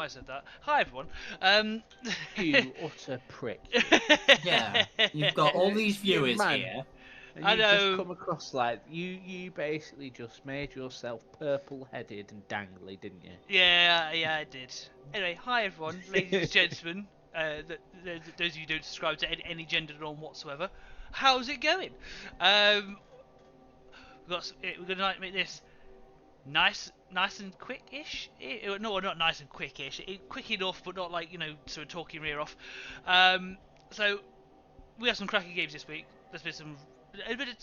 I said that. Hi everyone. You utter prick. Yeah, you've got all these viewers man. here. And I you just know. come across like you basically just made yourself purple-headed and dangly, didn't you? Yeah, I did. Anyway, hi everyone, ladies and gentlemen. Those of you who don't subscribe to any gender norm whatsoever. How's it going? We're gonna make this nice and quick-ish. No, not nice and quick-ish. Quick enough, but not like sort of talking rear off. So we have some cracking games this week. There's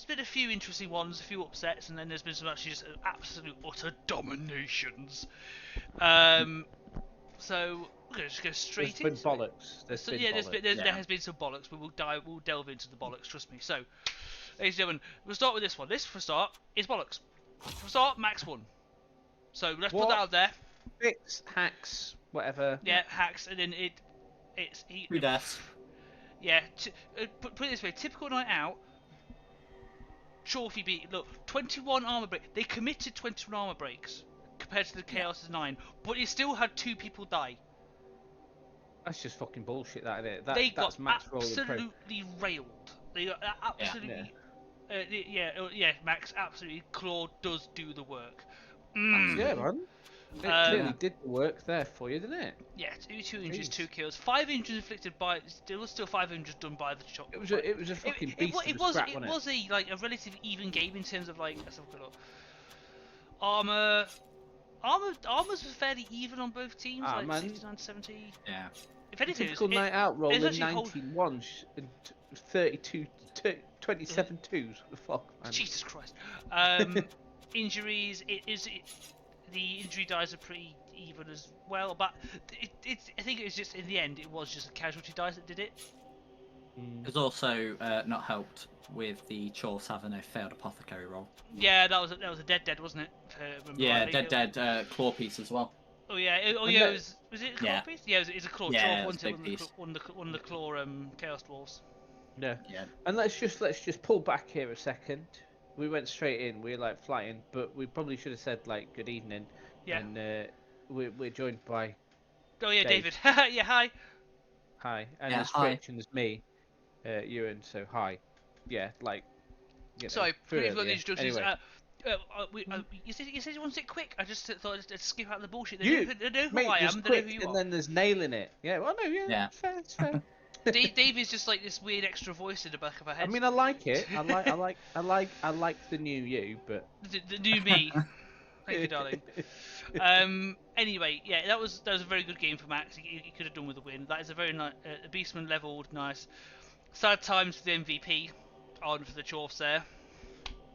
been a few interesting ones, a few upsets, and then there's been some actually just absolute utter dominations. So we're gonna just go straight into There's been bollocks. there has been some bollocks, but we'll delve into the bollocks. Trust me. So, ladies and gentlemen, we'll start with this one. This for start is bollocks. For start, Max won. So let's put that out there. Fix, hacks, whatever. Yeah, hacks, and then it's Who does? Yeah, put it this way: typical night out. Trophy beat. Look, 21 armor break. They committed 21 armor breaks compared to the Chaos' 9, but it still had 2 people die. That's just fucking bullshit, that isn't it? They that's got Max absolutely railed. They got absolutely. Yeah, Max, absolutely. Claw does do the work. Yeah, man. It clearly did the work there for you, didn't it? Yeah, 2 injuries, 2 kills, 5 injuries inflicted by. There was still 5 injuries done by the shot. It was a fucking beast. It was a relatively even game in terms of like. Let's have a look. Armors was fairly even on both teams, like man. 69 to 70. Yeah. If anything, typical night out rolling actually 91 and 32, 27 twos. What the fuck, man? Jesus Christ. Injuries. The injury dies are pretty even as well, but I think it was just in the end it was just the casualty dice that did it. It was also not helped with the Chorfs having a failed apothecary roll. Yeah, that was a dead, wasn't it? Yeah, dead claw piece as well. Oh yeah, was it a claw piece? Yeah, it was a claw. Yeah, Chorf, it was a big piece. One of the claw chaos dwarves. Yeah. Yeah. And let's just pull back here a second. We went straight in. We were like flying, but we probably should have said like good evening. Yeah. And we're joined by. Oh yeah, David. Yeah, hi. Hi. And Yeah, there's hi. Fritch and there's me, Ewan. So hi. Yeah, like. You know, Sorry, pretty got the introductions. Anyway. You said you want it quick. I just thought I'd skip out the bullshit. They You, know who mate, I just am. They quick, know who you and are. then there's nailing it. Yeah. Well, no. Yeah. It's fair. Dave is just like this weird extra voice in the back of our head. I mean, I like it. I like the new you, but the new me. Thank you, darling. Anyway, yeah, that was a very good game for Max. He could have done with a win. That is a very nice, Beastman leveled, nice. Sad times for the MVP on for the Chorfs there.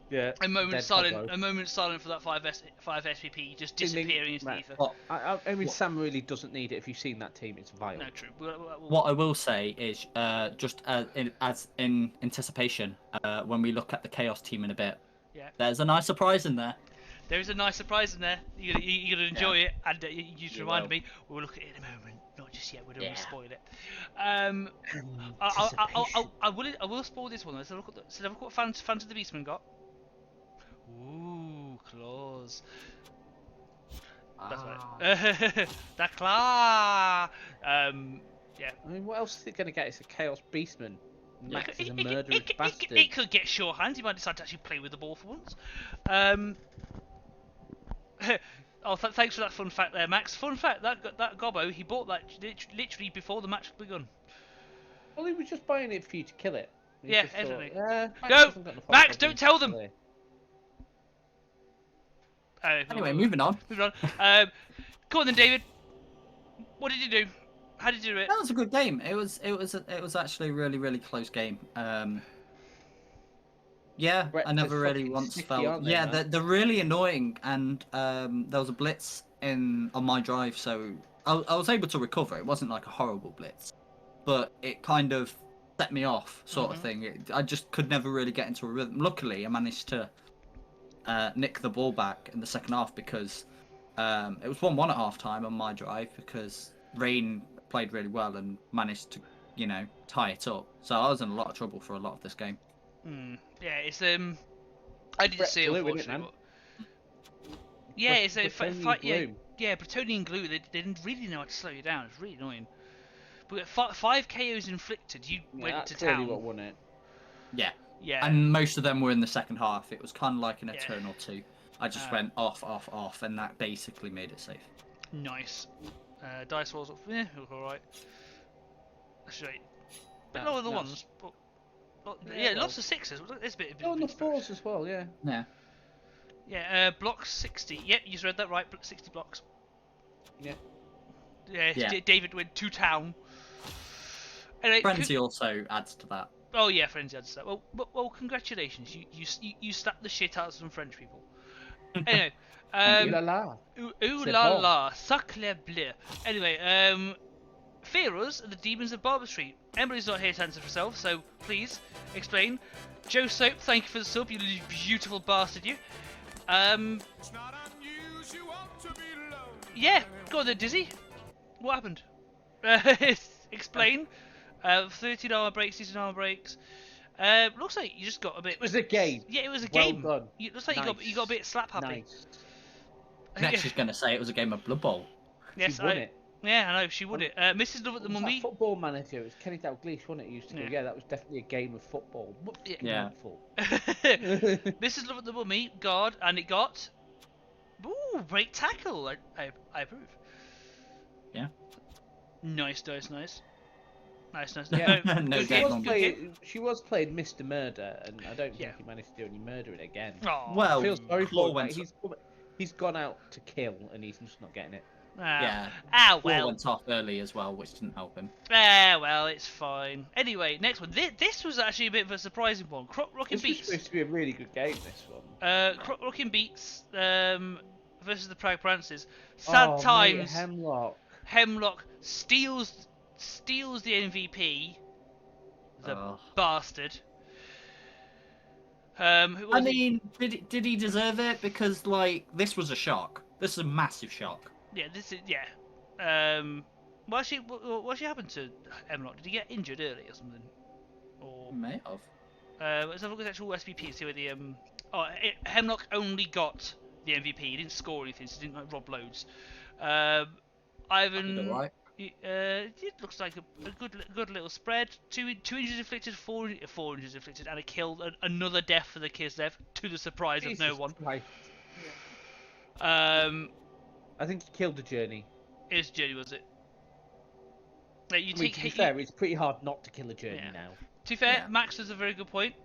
yeah. A moment dead silent. Pablo. A moment silent for that 5 SVP just disappearing into the ether. Well, I mean, Sam really doesn't need it. If you've seen that team, it's vile. No, true. what I will say is, just as in anticipation, when we look at the Chaos team in a bit, Yeah. there's a nice surprise in there. There is a nice surprise in there. You're gonna enjoy it, and you just reminded me. We'll look at it in a moment. Not just yet. We don't want to spoil it. I will spoil this one. Let's have a look what fans of the Beastman got. Ooh, claws. That's right. That claw. Yeah. I mean, what else is it going to get? It's a Chaos Beastman. Max is a It murderous bastard. it could get sure hands. He might decide to actually play with the ball for once. Thanks for that fun fact there, Max. Fun fact, that Gobbo, he bought that literally before the match begun. Well, he was just buying it for you to kill it. He Yeah, just thought, definitely. Max No, Max, don't tell them. Anyway, moving on. Come on then, David. What did you do? How did you do it? That was a good game. It was actually a really close game. Yeah, Brett, I never they're really fucking once sticky, felt. aren't they, Yeah, man? they're really annoying, and there was a blitz on my drive, so I was able to recover. It wasn't like a horrible blitz, but it kind of set me off, sort of thing. I just could never really get into a rhythm. Luckily, I managed to nick the ball back in the second half because it was 1-1 at half time on my drive because Rain played really well and managed to, tie it up. So I was in a lot of trouble for a lot of this game. Yeah, it's I didn't see it, unfortunately. Yeah, it's a fight. Yeah, yeah, Bretonian glue. They didn't really know how to slow you down. It's really annoying. But 5 KOs inflicted. You Yeah, went that's to clearly town. what won it. Yeah. Yeah. And most of them were in the second half. It was kind of like an Yeah. turn or two. I just went off, and that basically made it safe. Nice. Dice rolls up. Yeah, all right. That's right. But That's lower the nice. ones. But, Yeah, well. lots of sixes. It's a bit. Oh, and the 4s as well, yeah. Yeah. Yeah. Blocks 60. Yep, you just read that right. 60 blocks. Yeah. Yeah. David went to town. Anyway, Frenzy also adds to that. oh yeah, Frenzy adds to that. Well, congratulations. You slapped the shit out of some French people. Anyway, Ooh la la. Ooh C'est la bon. la, sacre bleu. Anyway, fear us, the demons of Barber Street. Emily's not here to answer for herself, so please explain. Joe Soap, thank you for the sub, you beautiful bastard, you. Yeah, go on then, Dizzy. What happened? Explain. 13 armor breaks, 16 armor breaks. Looks like you just got a bit. It was a game. Yeah, it was a Well game. done. Looks like Nice. you got a bit slap happy. Nice. Next, she's going to say it was a game of Blood Bowl. Yes, She won it. Yeah, I know she would it. Mrs. Love at the What was Mummy. that football manager? It was Kenny Dalglish, wasn't it? He used to go, Yeah. yeah, that was definitely a game of football. What's Yeah. fucking Yeah. helpful? Mrs. Love at the Mummy, guard, and it got. Ooh, great tackle. I approve. Yeah. Nice. Yeah. No Good dead game, long good game. She was playing Mr. Murder, and I don't Yeah. think he managed to do any murdering again. Aw. Well, I feel sorry Claw for him. went He's gone out to kill, and he's just not getting it. Yeah. Ah, Claw well. went off early as well, which didn't help him. Ah, well, it's fine. Anyway, next one. This was actually a bit of a surprising one. Croc Rockin' This was Beats. supposed to be a really good game, this one. Croc Rockin' Beats versus the Proud Prances. Sad Oh, times. Mate, Hemlock. Hemlock steals the MVP. The Oh. bastard. Who I was it? mean, did he deserve it? Because, like, this was a shock. This is a massive shock. Yeah, this is what actually happened to Hemlock? Did he get injured early or something? Or May have. let's have a look at the actual SVP. See where the Hemlock only got the MVP. He didn't score anything, so he didn't like, rob loads. Ivan. Right. It looks like a good little spread. Two injuries inflicted, four injuries inflicted, and a kill. Another death for the Kislev, to the surprise of no Jesus one. Christ. I I think he killed the journey. it was Journey, was it? You I mean, take to be fair, it's pretty hard not to kill a journey Yeah. now. To be fair, Yeah. Max has a very good point.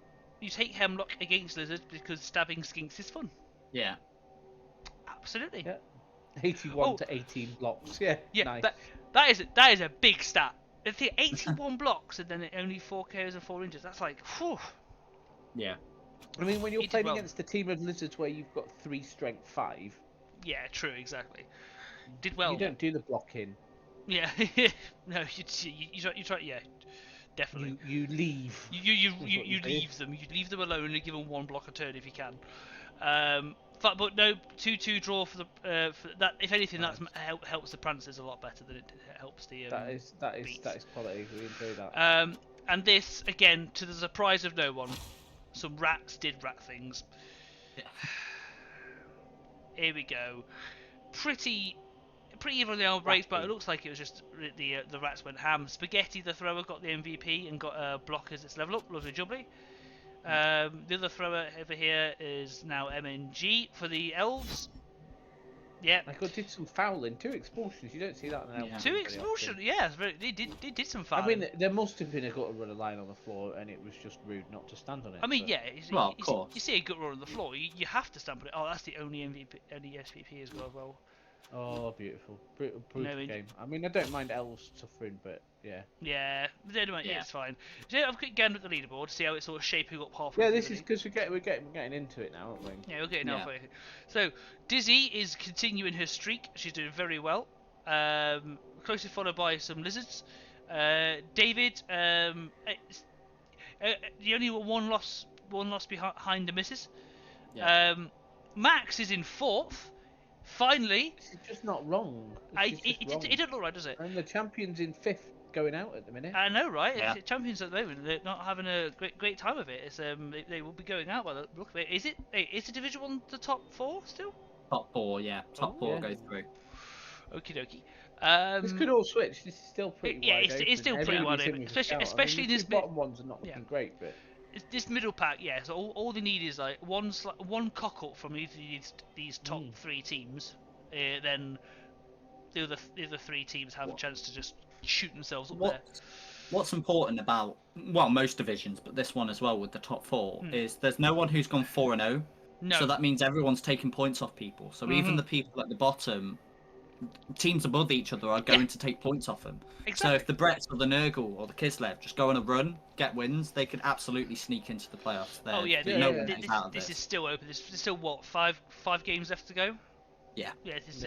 You take Hemlock against Lizard because stabbing skinks is fun. Yeah. Absolutely. Yeah. 81 Oh. to 18 blocks. Yeah. Yeah, Nice. that is a big stat. If the 81 blocks and then only 4 KOs and 4 injuries, that's like, whew. Yeah. I mean, when you're He did playing well. against a team of lizards where you've got 3 strength 5, Yeah, true, exactly. Did well. you don't do the blocking. Yeah, no, you try, yeah, definitely. You leave. You what you do. leave them. You leave them alone and give them 1 block a turn if you can. But no 2-2 draw for that. If anything, Nice. that helps the Prancers a lot better than it helps the. That is Beats. quality. We enjoy that. And this again, to the surprise of no one, some rats did rat things. Yeah. Here we go. Pretty even on the old breaks, but it looks like it was just the rats went ham. Spaghetti, the thrower, got the MVP and got a block as its level up. Lovely jubbly. The other thrower over here is now MNG for the elves. Yeah. I did some fouling, 2 expulsions. You don't see that in an Yeah. elf 2 very expulsion. often. Yeah, they did some fouling. I mean, there must have been a gutter run a line on the floor, and it was just rude not to stand on it. I mean, but- yeah. Well, of course. You see a gut roll on the floor, you have to stamp on it. Oh, that's the only MVP, only SVP as well. Oh, beautiful. Brutal No, game. I mean, I don't mind elves suffering, but yeah. Yeah, but anyway, yeah, Yeah. it's fine. So I've got again at the leaderboard, see how it's sort of shaping up halfway. Yeah, through this the is league. because we're getting into it now, aren't we? Yeah, we're getting Yeah. halfway. So Dizzy is continuing her streak. She's doing very well. Closely followed by some lizards. David, the only one loss behind the misses. Yeah. Max is in 4th. Finally, This is just not wrong. it doesn't look right, does it? And the champion's in 5th, going out at the minute. I know, right? Yeah. Champions at the moment, they're not having a great time of it. It's they will be going out by the look of it. Is it? Is the Division 1 the top 4 still? Top 4, yeah. Top Oh, 4 yeah. go through. Okie dokie. This could all switch. This is still pretty yeah, wide it's open. still pretty Everybody's wide in open, with a shout. especially I mean, in the this two bottom ones are not looking great, but this middle pack. Yeah, so all they need is like one cock up from either these top three teams. Then the other three teams have a chance to just shoot themselves up there. What's important about most divisions, but this one as well with the top four is there's no one who's gone 4-0. No. So that means everyone's taking points off people. So even the people at the bottom, teams above each other are going to take points off them. Exactly. So if the Bretts or the Nurgle or the Kislev just go on a run, get wins, they could absolutely sneak into the playoffs. This is still open. There's still what five games left to go. Yeah. Yeah. This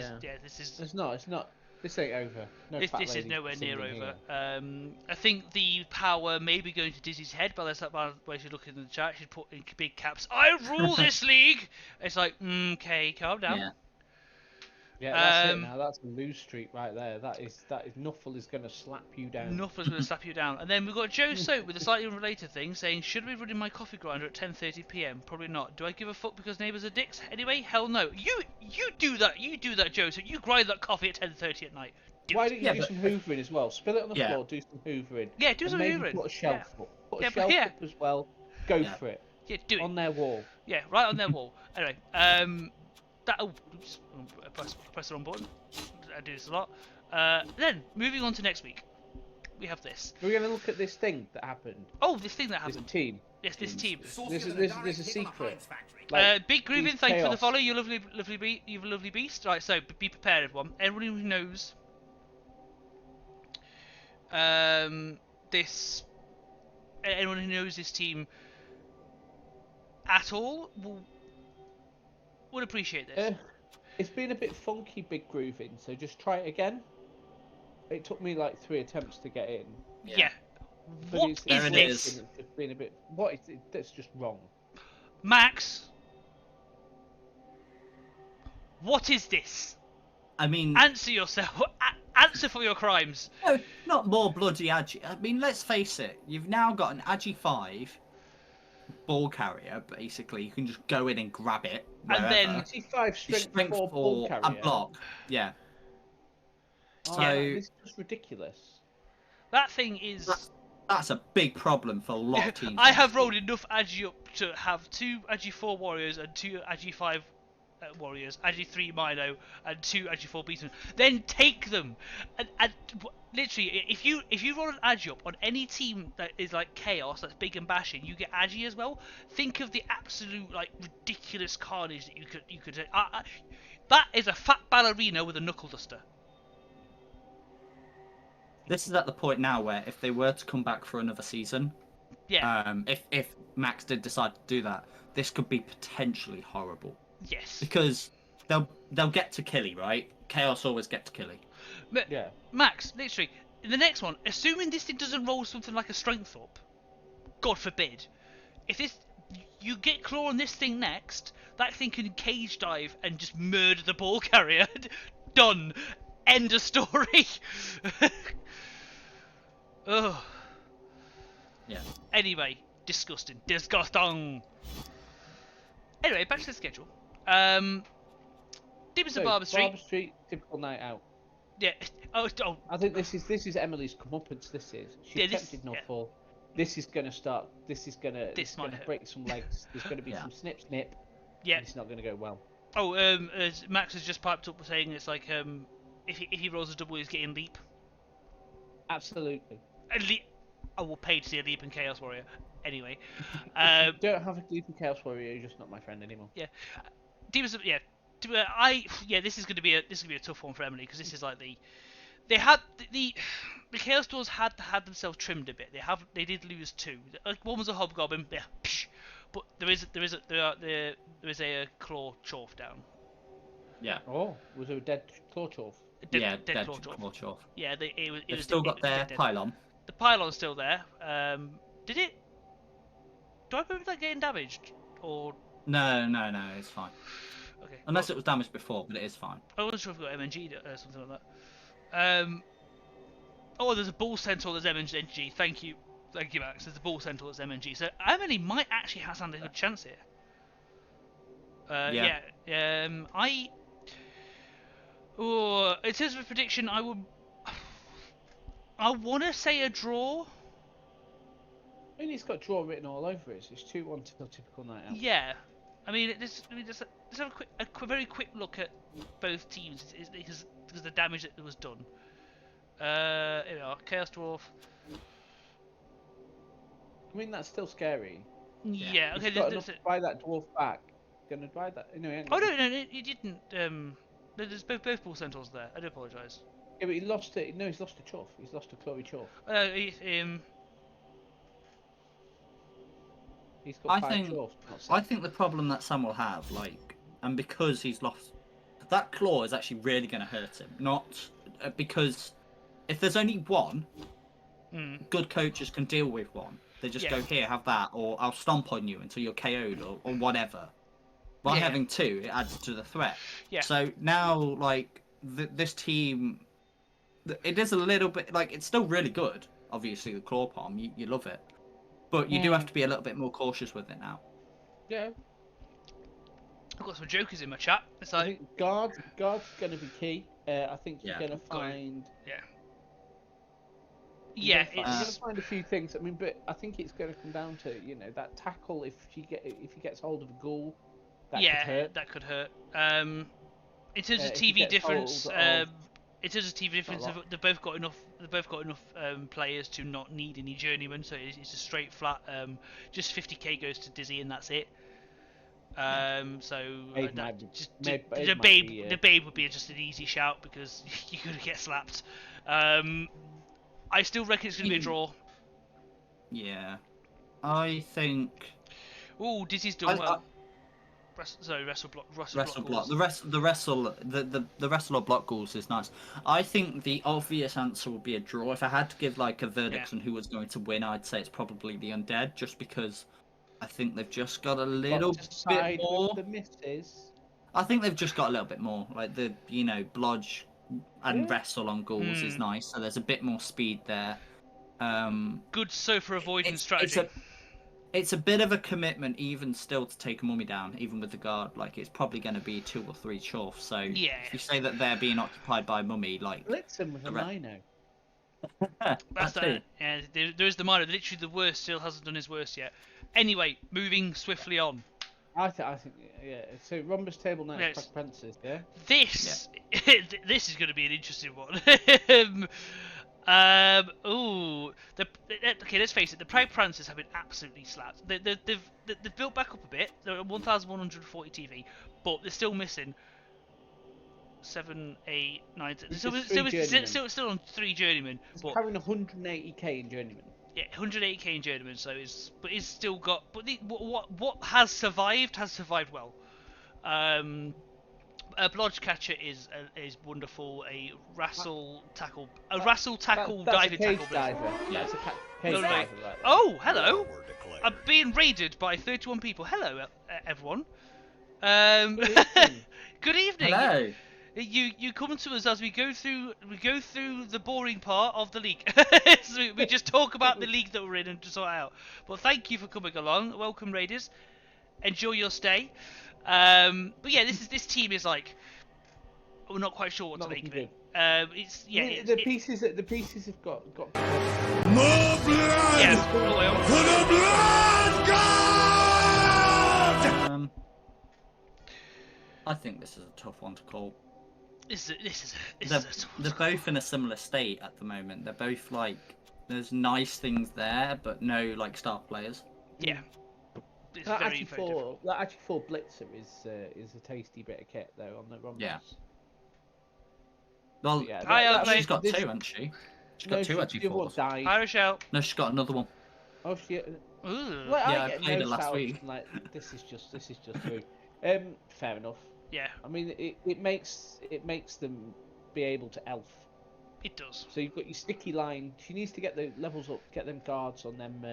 is. It's not. This ain't over. No, this is nowhere near over. I think the power may be going to Dizzy's head, but that's by the way she's looking in the chat. She's put in big caps. I rule this league. It's like, okay, calm down. Yeah. Yeah, that's it now. That's a lose streak right there. That is Nuffle is going to slap you down. Nuffle's going to slap you down. And then we've got Joe Soap with a slightly unrelated thing saying, should we be running my coffee grinder at 10:30 p.m? Probably not. Do I give a fuck because neighbours are dicks? Anyway, hell no. You do that. You do that, Joe. So you grind that coffee at 10:30 at night. Why don't you do some hoovering as well? Spill it on the floor. Do some hoovering. Yeah, do some hoovering. Put a shelf up. Put a shelf up as well. Go for it. Yeah, do it on their wall. Yeah, right on their wall. Anyway, oops, press the wrong button. I do this a lot. Then moving on to next week, we have this. We're going to look at this thing that happened. Oh, this thing that happened. This team. Yes, this team. This is a secret. Big Groovin, thank you for the follow. You lovely beast. Right, so be prepared, everyone. Everyone who knows anyone who knows this team at all would appreciate this. It's been a bit funky, Big Groovin, so just try it again. It took me like 3 attempts to get in. Yeah. But What is this? It's been a bit. What is it? That's just wrong. Max, what is this? I mean, answer yourself. Answer for your crimes. No, not more bloody Agi. I mean, let's face it. You've now got an Agi 5 ball carrier. Basically, you can just go in and grab it. Wherever. And then Agi 5 strength 4 ball carrier. A block. Yeah. So this is just ridiculous. That thing is. That's a big problem for a lot of teams. I have rolled enough Agi up to have 2 Agi 4 warriors and 2 Agi 5 warriors, Agi 3 Mino and 2 Agi 4 beastmen. Then take them, and literally, if you roll an Agi up on any team that is like chaos, that's big and bashing, you get Agi as well. Think of the absolute like ridiculous carnage that you could. That is a fat ballerina with a knuckle duster. This is at the point now where if they were to come back for another season, if Max did decide to do that, this could be potentially horrible. Yes. Because they'll get to Killy, right? Chaos always get to Killy. But yeah. Max, literally, in the next one, assuming this thing doesn't roll something like a strength up, God forbid, if you get claw on this thing next, that thing can cage dive and just murder the ball carrier. Done. End of story. Ugh. Yeah. Anyway, disgusting. Anyway, back to the schedule. Demons of Barber Street. Barber Street, typical night out. Yeah. Oh. I think this is Emily's comeuppance. This is. She's tempted Nuffle. This is gonna start. This is gonna break some legs. There's gonna be some snip. Yeah. It's not gonna go well. Oh, Max has just piped up saying it's like if he rolls a double, he's getting leap. Absolutely. I will pay to see a leap in Chaos Warrior. Anyway, don't have a leap in Chaos Warrior. You're just not my friend anymore. Yeah, Demons. Yeah, This is gonna be a tough one for Emily because this is like the Chaos Dwarves had themselves trimmed a bit. They did lose 2. Like one was a hobgoblin, but there is a claw chorf down. Yeah. Oh, was there a dead claw chorf? Dead claw chorf. Yeah, They've still got their pylon. The pylon's still there. Did it? Do I remember that getting damaged? Or No, it's fine. Okay. Unless it was damaged before, but it is fine. I wasn't sure if we got MNG or something like that. Oh, there's a Bull Centaur that's MNG. Thank you, Max. There's a Bull Centaur that's MNG. So Emily might actually have a good chance here. Oh, in terms of a prediction, I want to say a draw. I mean, it's got draw written all over it. So it's 2-1 till typical night out. Yeah, I mean, let's have a very quick look at both teams because the damage that was done. Here we are, Chaos Dwarf. I mean, that's still scary. Yeah, okay. He's got enough to buy that dwarf back. Gonna buy that? No, oh no, you didn't. There's both bull centaurs there. I do apologise. Yeah, but he lost it. No, he's lost a chuff. He's lost a Chloe chuff. He's got five chuffs. I think the problem that Sam will have, and because he's lost, that claw is actually really going to hurt him. Not because if there's only one, good coaches can deal with one. They just go, here, have that, or I'll stomp on you until you're KO'd, or whatever. By having two, it adds to the threat. Yeah. So now, this team, it is a little bit, it's still really good. Obviously, the claw palm, you love it. But you do have to be a little bit more cautious with it now. Yeah. I've got some jokers in my chat. It's like... I think guard's going to be key. I think you're going to find... Yeah, you're going to find a few things. I mean, but I think it's going to come down to, that tackle. If he gets hold of a ghoul, that could hurt. That could hurt. In terms of TV difference, they've both got enough. They've both got enough players to not need any journeyman. So it's a straight flat. Just 50k goes to Dizzy, and that's it. The babe would be just an easy shout because you're gonna get slapped. I still reckon it's gonna be a draw. Yeah, I think. Oh, Dizzy's done well. Wrestle block. The wrestle or block goals is nice. I think the obvious answer would be a draw. If I had to give a verdict on who was going to win, I'd say it's probably the undead, just because I think they've just got a little bit more. The misses. I think they've just got a little bit more. The blodge and wrestle on ghouls is nice, so there's a bit more speed there. Good sofa avoidance strategy. It's a bit of a commitment, even still, to take a mummy down, even with the guard. It's probably going to be 2 or 3 chuffs. So if you say that they're being occupied by mummy, blitz them with a Mino. That's that. Yeah, there is the Mino. Literally, the worst still hasn't done his worst yet. Anyway, moving swiftly on. I think, yeah. So Rhombus table now, Princes, yeah. This is going to be an interesting one. Okay, let's face it. The Proud Prancers have been absolutely slapped. They've built back up a bit. They're at 1,140 TV, but they're still missing 7, 8, 9. Still on 3 journeymen. It's carrying 180k in journeymen. Yeah, 180k in journeymen. So it's still got. But what has survived well. A blodge catcher is wonderful. A wrestle tackle diving tackle. Diver. Yeah, it's a cage diver. Right. Oh, hello! I'm being raided by 31 people. Hello, everyone. Good evening. Hello. You come to us as we go through the boring part of the league. So we just talk about the league that we're in and to sort out. But thank you for coming along. Welcome, Raiders. Enjoy your stay. But yeah, this team is we're not quite sure what to make of it. The pieces have got. More blood! Yeah. For the blood god! I think this is a tough one to call. They're both in a similar state at the moment. They're both there's nice things there, but no star players. Yeah. That actually for Blitzer is a tasty bit of kit though on the Rhombus. Yeah. Well, she's got 2, hasn't she? She's got 2 actually. Hi, Rochelle. No, she's got another one. Oh, she. Ooh. I played it last week. This is just rude. Fair enough. Yeah. I mean, it makes them be able to elf. It does. So you've got your sticky line. She needs to get the levels up, get them guards on them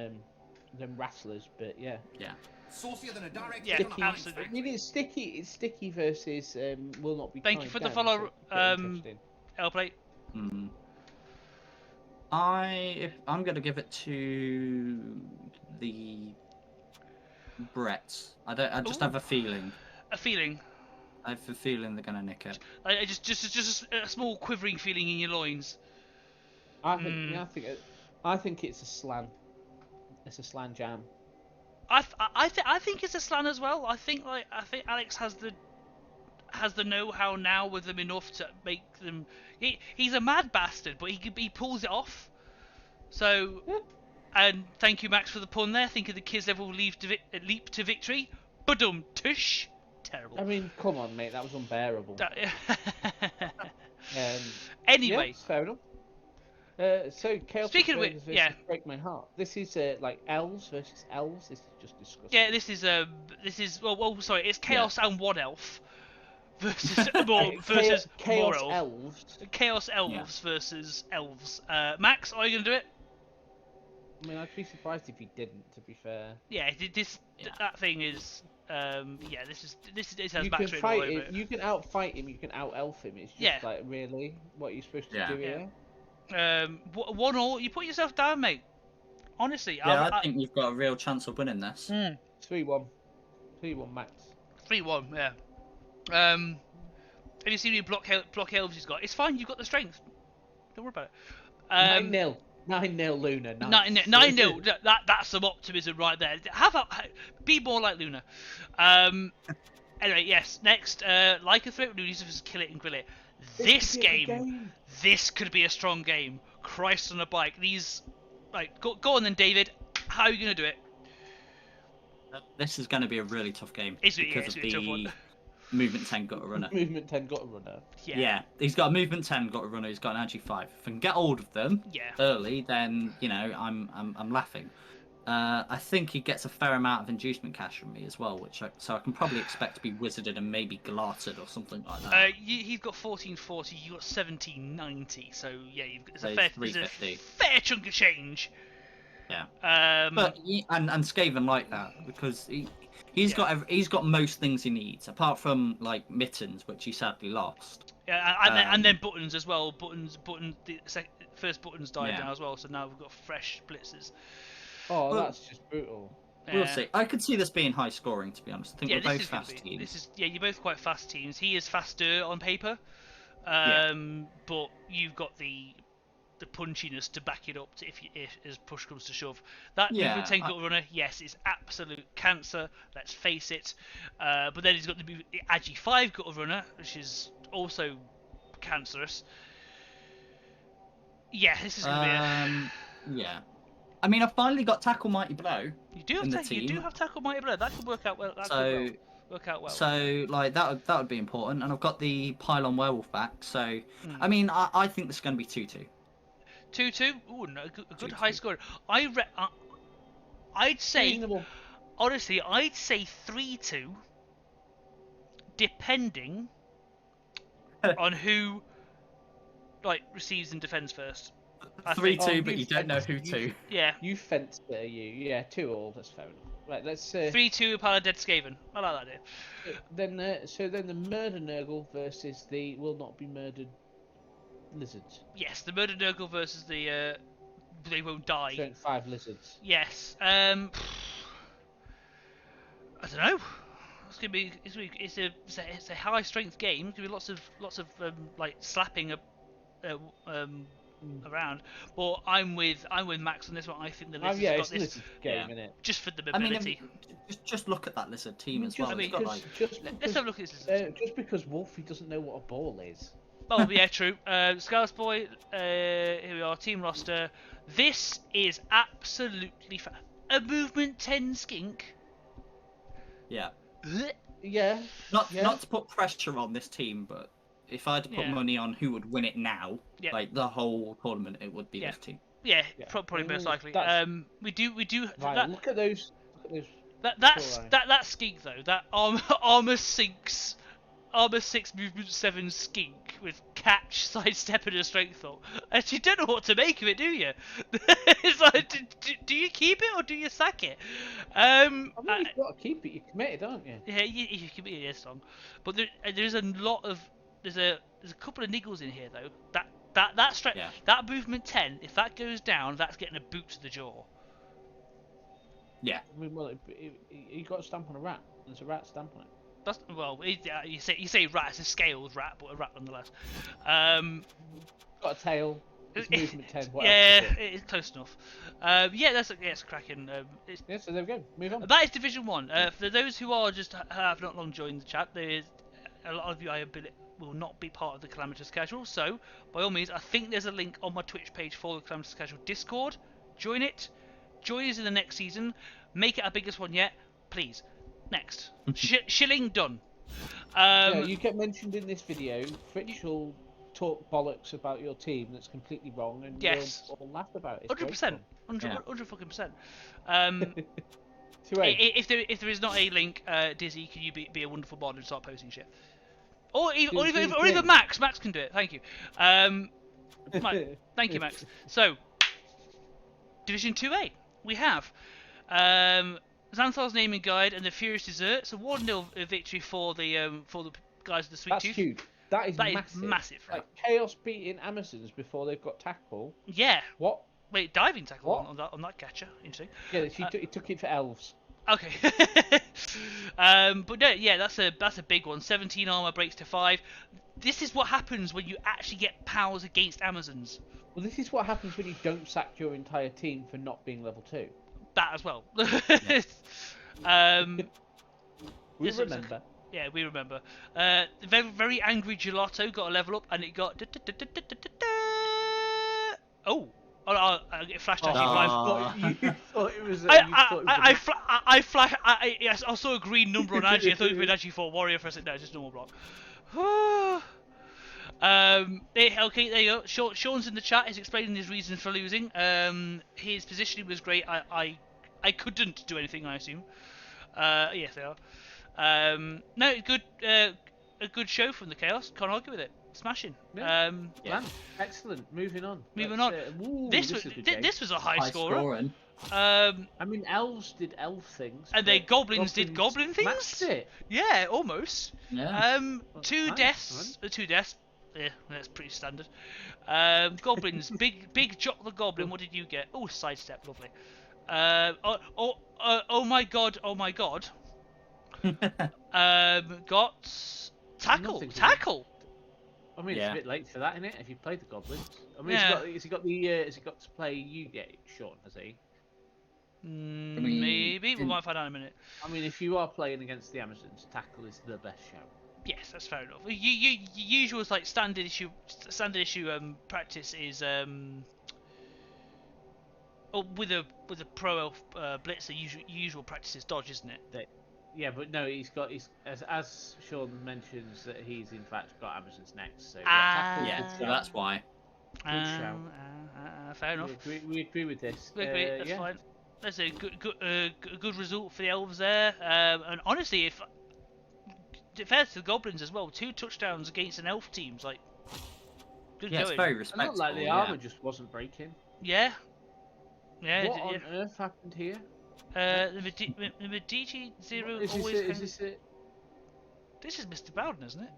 wrestlers, but yeah. Yeah. Saucier than a direct. Yeah, absolutely. I mean, it's sticky versus will not be. Thank you for the follow, L-Plate. I'm gonna give it to the Bretts. I just have a feeling. I have a feeling they're gonna nick it. Just a small quivering feeling in your loins. I think it's a slan. It's a slan jam. I think it's a slan as well. I think Alex has the know-how now with them enough to make them. He's a mad bastard, but he pulls it off. So, Yeah. And thank you, Max, for the pun there. Think of the kids level leap to victory. Badum tush. Terrible. I mean, come on, mate. That was unbearable. Anyway, yeah, fair enough. So Chaos Speaking of which, versus yeah. Break My Heart. This is like elves versus elves. This is just disgusting. Yeah, this is sorry, it's Chaos and one elf versus more Chaos elf. elves. Chaos elves versus elves. Max, are you gonna do it? I mean, I'd be surprised if he didn't. To be fair. Yeah, that thing is. This has You Max can written all fight over him. it. You can outfight him. You can out elf him. It's just like, really, what are you supposed to do here? 1-1. You put yourself down, mate. Honestly, yeah, I think you've got a real chance of winning this. 3-1. 3-1 Max. 3-1. Yeah. Have you seen how many block elves he's got? It's fine. You've got the strength. Don't worry about it. 9-0. 9-0 Luna. 9-0. That's some optimism right there. Be more like Luna. Anyway, yes. Next, like a threat, Luna just kill it and grill it. This could be a strong game. Christ on a bike. Go on then, David. How are you gonna do it? This is going to be a really tough game It's because of a tough one. the movement 10 got a runner. Movement 10 got a runner. Yeah, he's got a movement 10 got a runner. He's got an ag 5. If I can get hold of them early, then I'm laughing. I think he gets a fair amount of inducement cash from me as well, so I can probably expect to be wizarded and maybe glarted or something like that. He's got 1440, you got 1790, so yeah, it's a fair chunk of change. Yeah. But and Skaven like that because he's got most things he needs apart from like mittens, which he sadly lost. Yeah, and then buttons as well. Buttons. The first buttons died now as well, so now we've got fresh blitzers. Oh, that's just brutal. We'll see. I could see this being high scoring, to be honest. I think we're both fast teams. You're both quite fast teams. He is faster on paper, but you've got the punchiness to back it up if as push comes to shove. That movement 10 gut runner, yes, is absolute cancer. Let's face it. But then he's got the Agi 5 gut runner, which is also cancerous. Yeah, this is gonna be Yeah. I mean, I've finally got Tackle Mighty Blow. You do have Tackle Mighty Blow. That could work out well. So like that would be important. And I've got the Pylon Werewolf back. So I mean, I think this is going to be 2-2. 2-2. Ooh, no, a good high score. I'd say honestly, I'd say 3-2, depending on who receives and defends first. 3-2, but you don't know who to. Yeah. You fenced there, you. Yeah, 2-2. That's fair enough. Right, let's 3-2 Pile of Dead Skaven. I like that idea. Then the Murder Nurgle versus the Will Not Be Murdered Lizards. Yes, the Murder Nurgle versus the They Won't Die. Strength 5 Lizards. Yes. I don't know. It's a high strength game. It's gonna be lots of slapping around, but I'm with Max on this one. I think the Lizards got this game, innit? Just for the mobility. I mean, just look at that Lizard team as well. Let's have a look at this Lizard. Just because Wolfie doesn't know what a ball is. Oh yeah, true. Scars Boy, here we are, team roster. This is absolutely a movement 10 skink. Yeah. Yeah. Not to put pressure on this team, but if I had to put money on who would win it now, like the whole tournament, it would be this team. Yeah, probably most likely. We do. Right, look at those. That skink though. That armor 6 movement 7 skink with catch, sidestep, and a strength up. And you don't know what to make of it, do you? It's like, do you keep it or do you sack it? I mean, you've got to keep it. You're committed, aren't you? Yeah, you committed, yes, Tom. But there's a lot of there's a couple of niggles in here though. That movement 10, if that goes down, that's getting a boot to the jaw. Yeah. I mean, well, you got a stamp on a rat. There's a rat stamp on it. That's well, you say rat. It's a scaled rat, but a rat nonetheless. Got a tail. It's movement 10. What Yeah, else is it? it's close enough. It's cracking. Yeah, so there we go. Move on. That is Division 1. For those who are just have not long joined the chat, there is a lot of you will not be part of the Calamitous Casual. So by all means, I think there's a link on my Twitch page for the Calamitous Casual Discord. Join it. Join us in the next season. Make it our biggest one yet, please. Next. Shilling done. You get mentioned in this video. Fritz will talk bollocks about your team that's completely wrong, and we'll all laugh about it. 100%. 100%. If there is not a link, Dizzy, can you be a wonderful mod and start posting shit? Or even Max. Max can do it. Thank you. Thank you, Max. So, Division 2A, we have Xanthar's naming guide and the Furious Dessert. So 1-0 victory for the guys of the Sweet Tooth. That's huge. That is massive. Like Chaos beating Amazons before they've got tackle. Yeah. What? Wait, diving tackle on that catcher. Interesting. Yeah, he took it for elves. Okay. But no, yeah, that's a big one. 17 armor breaks to 5. This is what happens when you actually get powers against Amazons. Well, this is what happens when you don't sack your entire team for not being level 2. That as well. We remember. Yeah, we remember. Very, very angry Gelato got a level up, and it got. It flashed actually. You thought it was. I saw a green number on Angie. I thought it was actually for Warrior for a second. No, it's just normal block. Okay, there you go. Sean's in the chat. He's explaining his reasons for losing. His positioning was great. I couldn't do anything, I assume. Yes, they are. No, good. A good show from the Chaos. Can't argue with it. Smashing. Yeah. Excellent. Moving on. This was a high scorer. Scoring. I mean, elves did elf things. And then goblins did goblin things. Matched it. Yeah, almost. Yeah. Two deaths. Yeah, that's pretty standard. Goblins. big Jock the Goblin. What did you get? Oh, sidestep. Lovely. Oh my god. Got tackle. I mean, it's a bit late for that, isn't it? If you played the goblins, I mean, has he got to play you? Yeah, Sean, has he? Maybe we might find out in a minute. I mean, if you are playing against the Amazons, tackle is the best shout. Yes, that's fair enough. Usual like standard issue practice is with a pro elf blitzer. Usual practice is dodge, isn't it? Yeah, but no, he's as Sean mentions that he's in fact got Amazon's next. So so that's why. Fair enough. We agree with this. We agree. That's fine. That's a good result for the elves there. And honestly, if fair to the goblins as well, 2 touchdowns against an elf team's like good going. It's very respectable. Not like the armor just wasn't breaking. Yeah. What on earth happened here? The Medici Zero is always. This it? This is Mr. Bowden, isn't it?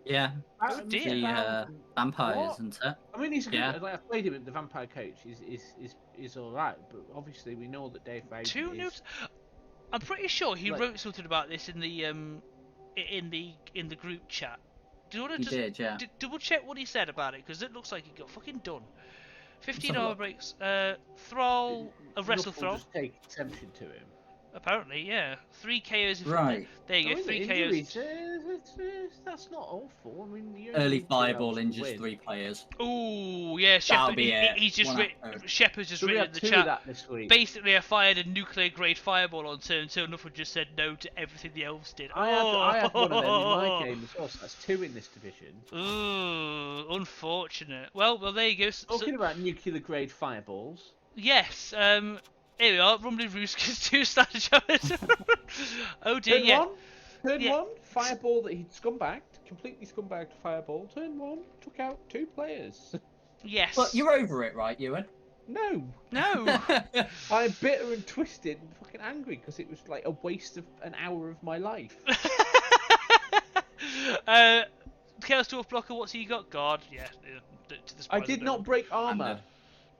Yeah. Oh dear. The vampires, isn't it? I mean, he's good. Like, I played him at the vampire coach. Is all right, but obviously we know that Dave Vaden 2 noobs. I'm pretty sure he wrote something about this in the group chat. Do you want to just double check what he said about it? Because it looks like he got fucking done. 15 armor breaks. Thrall, a wrestle Thrall. Just take exception to him. Apparently, yeah. 3 KOs. Right. There you go. 3 KOs. That's not awful. I mean, early fireball injures 3 players. Ooh, yeah. Shepard. He's just Shepard's just written in the chat. This week. Basically, I fired a nuclear grade fireball on turn 2, and Nufford just said no to everything the elves did. I had one of them in my game as well. So that's 2 in this division. Ooh, unfortunate. Well, there you go. Talking about nuclear grade fireballs. Yes. Here we are, Rumbling Roosters 2 started showing. Oh dear, Turn 1, fireball that he'd completely scumbagged fireball. Turn 1, took out 2 players. Yes. But you're over it, right, Ewan? No. I'm bitter and twisted and fucking angry because it was like a waste of an hour of my life. Chaos Dwarf Blocker, what's he got? God, yeah. I did not break armor.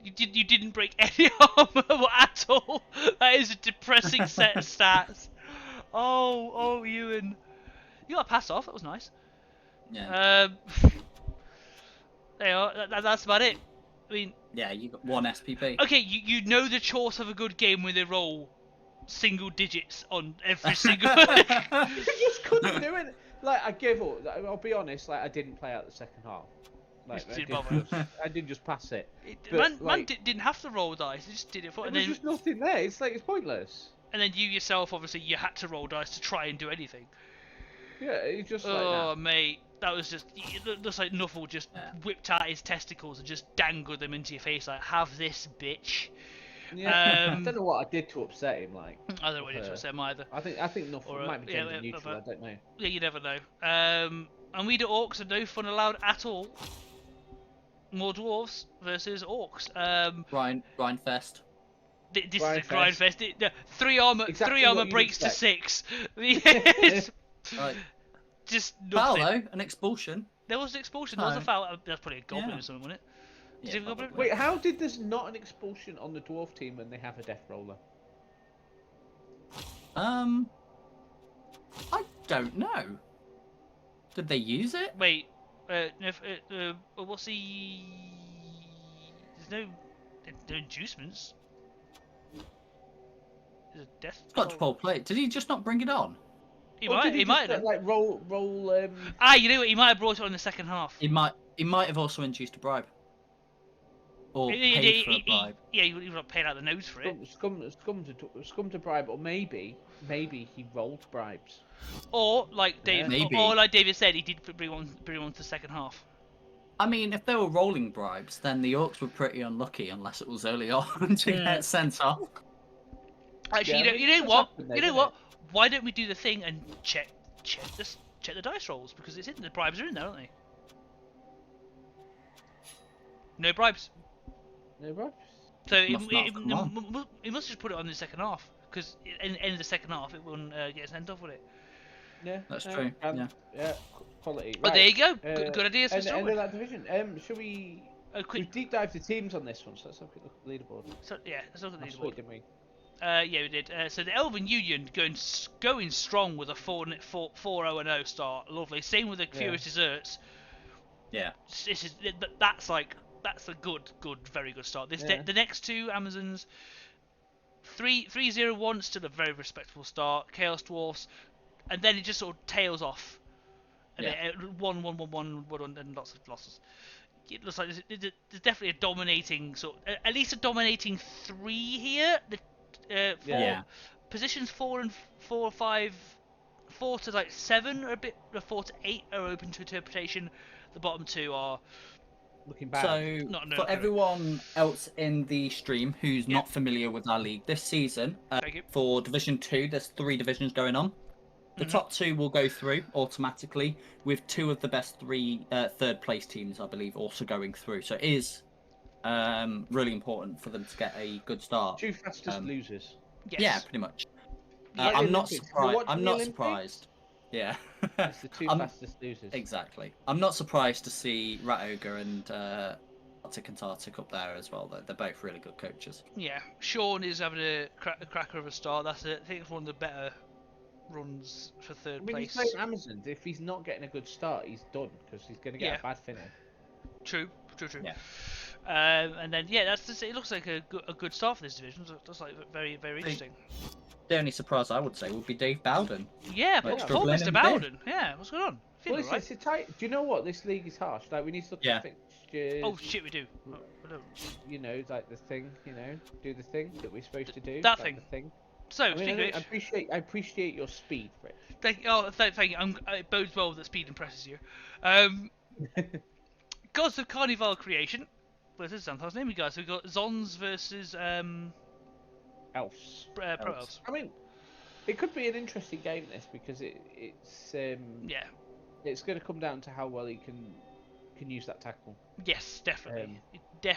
You didn't break any armor at all. That is a depressing set of stats. Oh, Ewan. You got a pass off. That was nice. Yeah. There you are. That's about it. I mean. Yeah, you got 1 SPP. Okay, you know the chores of a good game when they roll single digits on every single. I just couldn't do it. Like, I gave up. I'll be honest. Like, I didn't play out the second half. Like, I didn't just pass it. Man didn't have to roll dice. He just did it for. There's just nothing there. It's like it's pointless. And then you yourself, obviously, you had to roll dice to try and do anything. Yeah, it's just like oh mate, that was just looks like Nuffle just whipped out his testicles and just dangled them into your face like, have this, bitch. Yeah, I don't know what I did to upset him. Like, I don't know what I did to upset him either. I think Nuffle might be gender neutral. I don't know. Yeah, you never know. And we do orcs and no fun allowed at all. More dwarves versus orcs. Grindfest. This is a grindfest. 3 armor, exactly 3 armor breaks to 6. Right. Just foul nothing. though, an expulsion. There was an expulsion. There was a foul. That's probably a goblin or something, wasn't it? Yeah, goblin? Wait, how did there's not an expulsion on the dwarf team when they have a death roller? I don't know. Did they use it? Wait, what's the? There's no inducements. There's a death. Dodgeball play. Did he just not bring it on? He might have. Like roll. You know what? He might have brought it on in the second half. He might have also induced a bribe. Or paid for a bribe. He would have paid out the nose for it. Scum to bribe, or maybe he rolled bribes. Or like David said, he did bring one to the second half. I mean, if they were rolling bribes, then the orcs were pretty unlucky unless it was early on to get sent off. Actually, you know what? Why don't we do the thing and check the dice rolls, because the bribes are in there, aren't they? No bribes. No bribes. So he must just put it on in the second half, because in the end of the second half it wouldn't get sent off, would it? Yeah, that's true. Yeah, quality. But there you go. Good ideas for end of that division. Should we? We deep dive the teams on this one, so let's have a quick look at the leaderboard. So yeah, let's look at the leaderboard. Didn't we? Yeah, we did. So the Elven Union going strong with a 4-0-0 start. Lovely. Same with the Curious Desserts. Yeah. That's a very good start. The next two Amazons, 3-0-1, still a very respectable start. Chaos Dwarfs, and then it just sort of tails off. And 1-1-1-1, and lots of losses. It looks like there's definitely a dominating at least a dominating 3 here. Positions 4 and 4, 5, 4 to like 7 are a bit. 4 to 8 are open to interpretation. The bottom 2 are looking bad. So for everyone else in the stream who's not familiar with our league this season, for Division 2, there's 3 divisions going on. The top 2 will go through automatically, with 2 of the best 3 third place teams, I believe, also going through. So it is really important for them to get a good start. 2 fastest losers. Yes. Yeah, pretty much. I'm not surprised. I'm not surprised. Yeah. It's the 2 fastest losers. Exactly. I'm not surprised to see Rat Ogre and Arctic and Tartic up there as well. They're both really good coaches. Yeah. Sean is having a cracker of a start. I think it's one of the better runs for third place. He's playing Amazon. If he's not getting a good start, he's done, because he's going to get a bad finish. True. Yeah. And then that's just, it looks like a good start for this division. So that's like very, very interesting. The only surprise I would say would be Dave Bowden. Yeah, poor Mr. Bowden. Yeah, what's going on? It's a tight. Do you know what, this league is harsh? Like, we need to look at fixtures. Oh shit, we do. You know, like the thing. You know, do the thing that we're supposed to do. That like thing. So, I appreciate your speed for it. Thank you. It bodes well that speed impresses you. Gods of Carnival Creation. Well, this is Xanthar's name, guys. So we've got Zons versus Elves. Pro Elves. I mean, it could be an interesting game, this, because it's going to come down to how well he can use that tackle. Yes, definitely.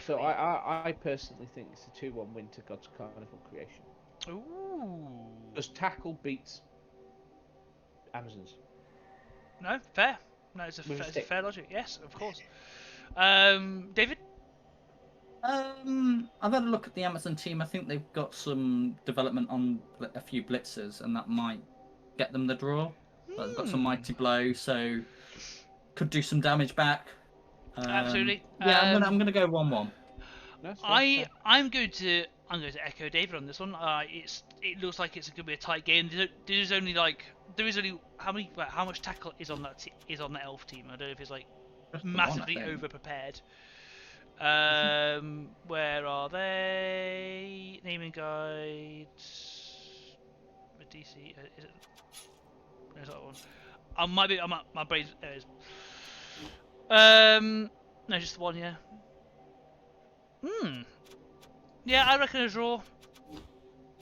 So I personally think it's a 2-1 win to Gods of Carnival Creation. Ooh. Because tackle beats Amazons. No, fair. No, it's a fair logic. Yes, of course. David? I've had a look at the Amazon team. I think they've got some development on a few blitzers, and that might get them the draw. But they've got some mighty blow, so could do some damage back. Absolutely. Yeah, I'm gonna go 1-1. I'm going to echo David on this one. It looks like it's going to be a tight game. There is only how much tackle is on that elf team. I don't know if it's like massively over prepared. Where are they? Naming guides. DC is it? There's that one. My brain. There it is. No, just the one. Yeah. Yeah, I reckon a draw.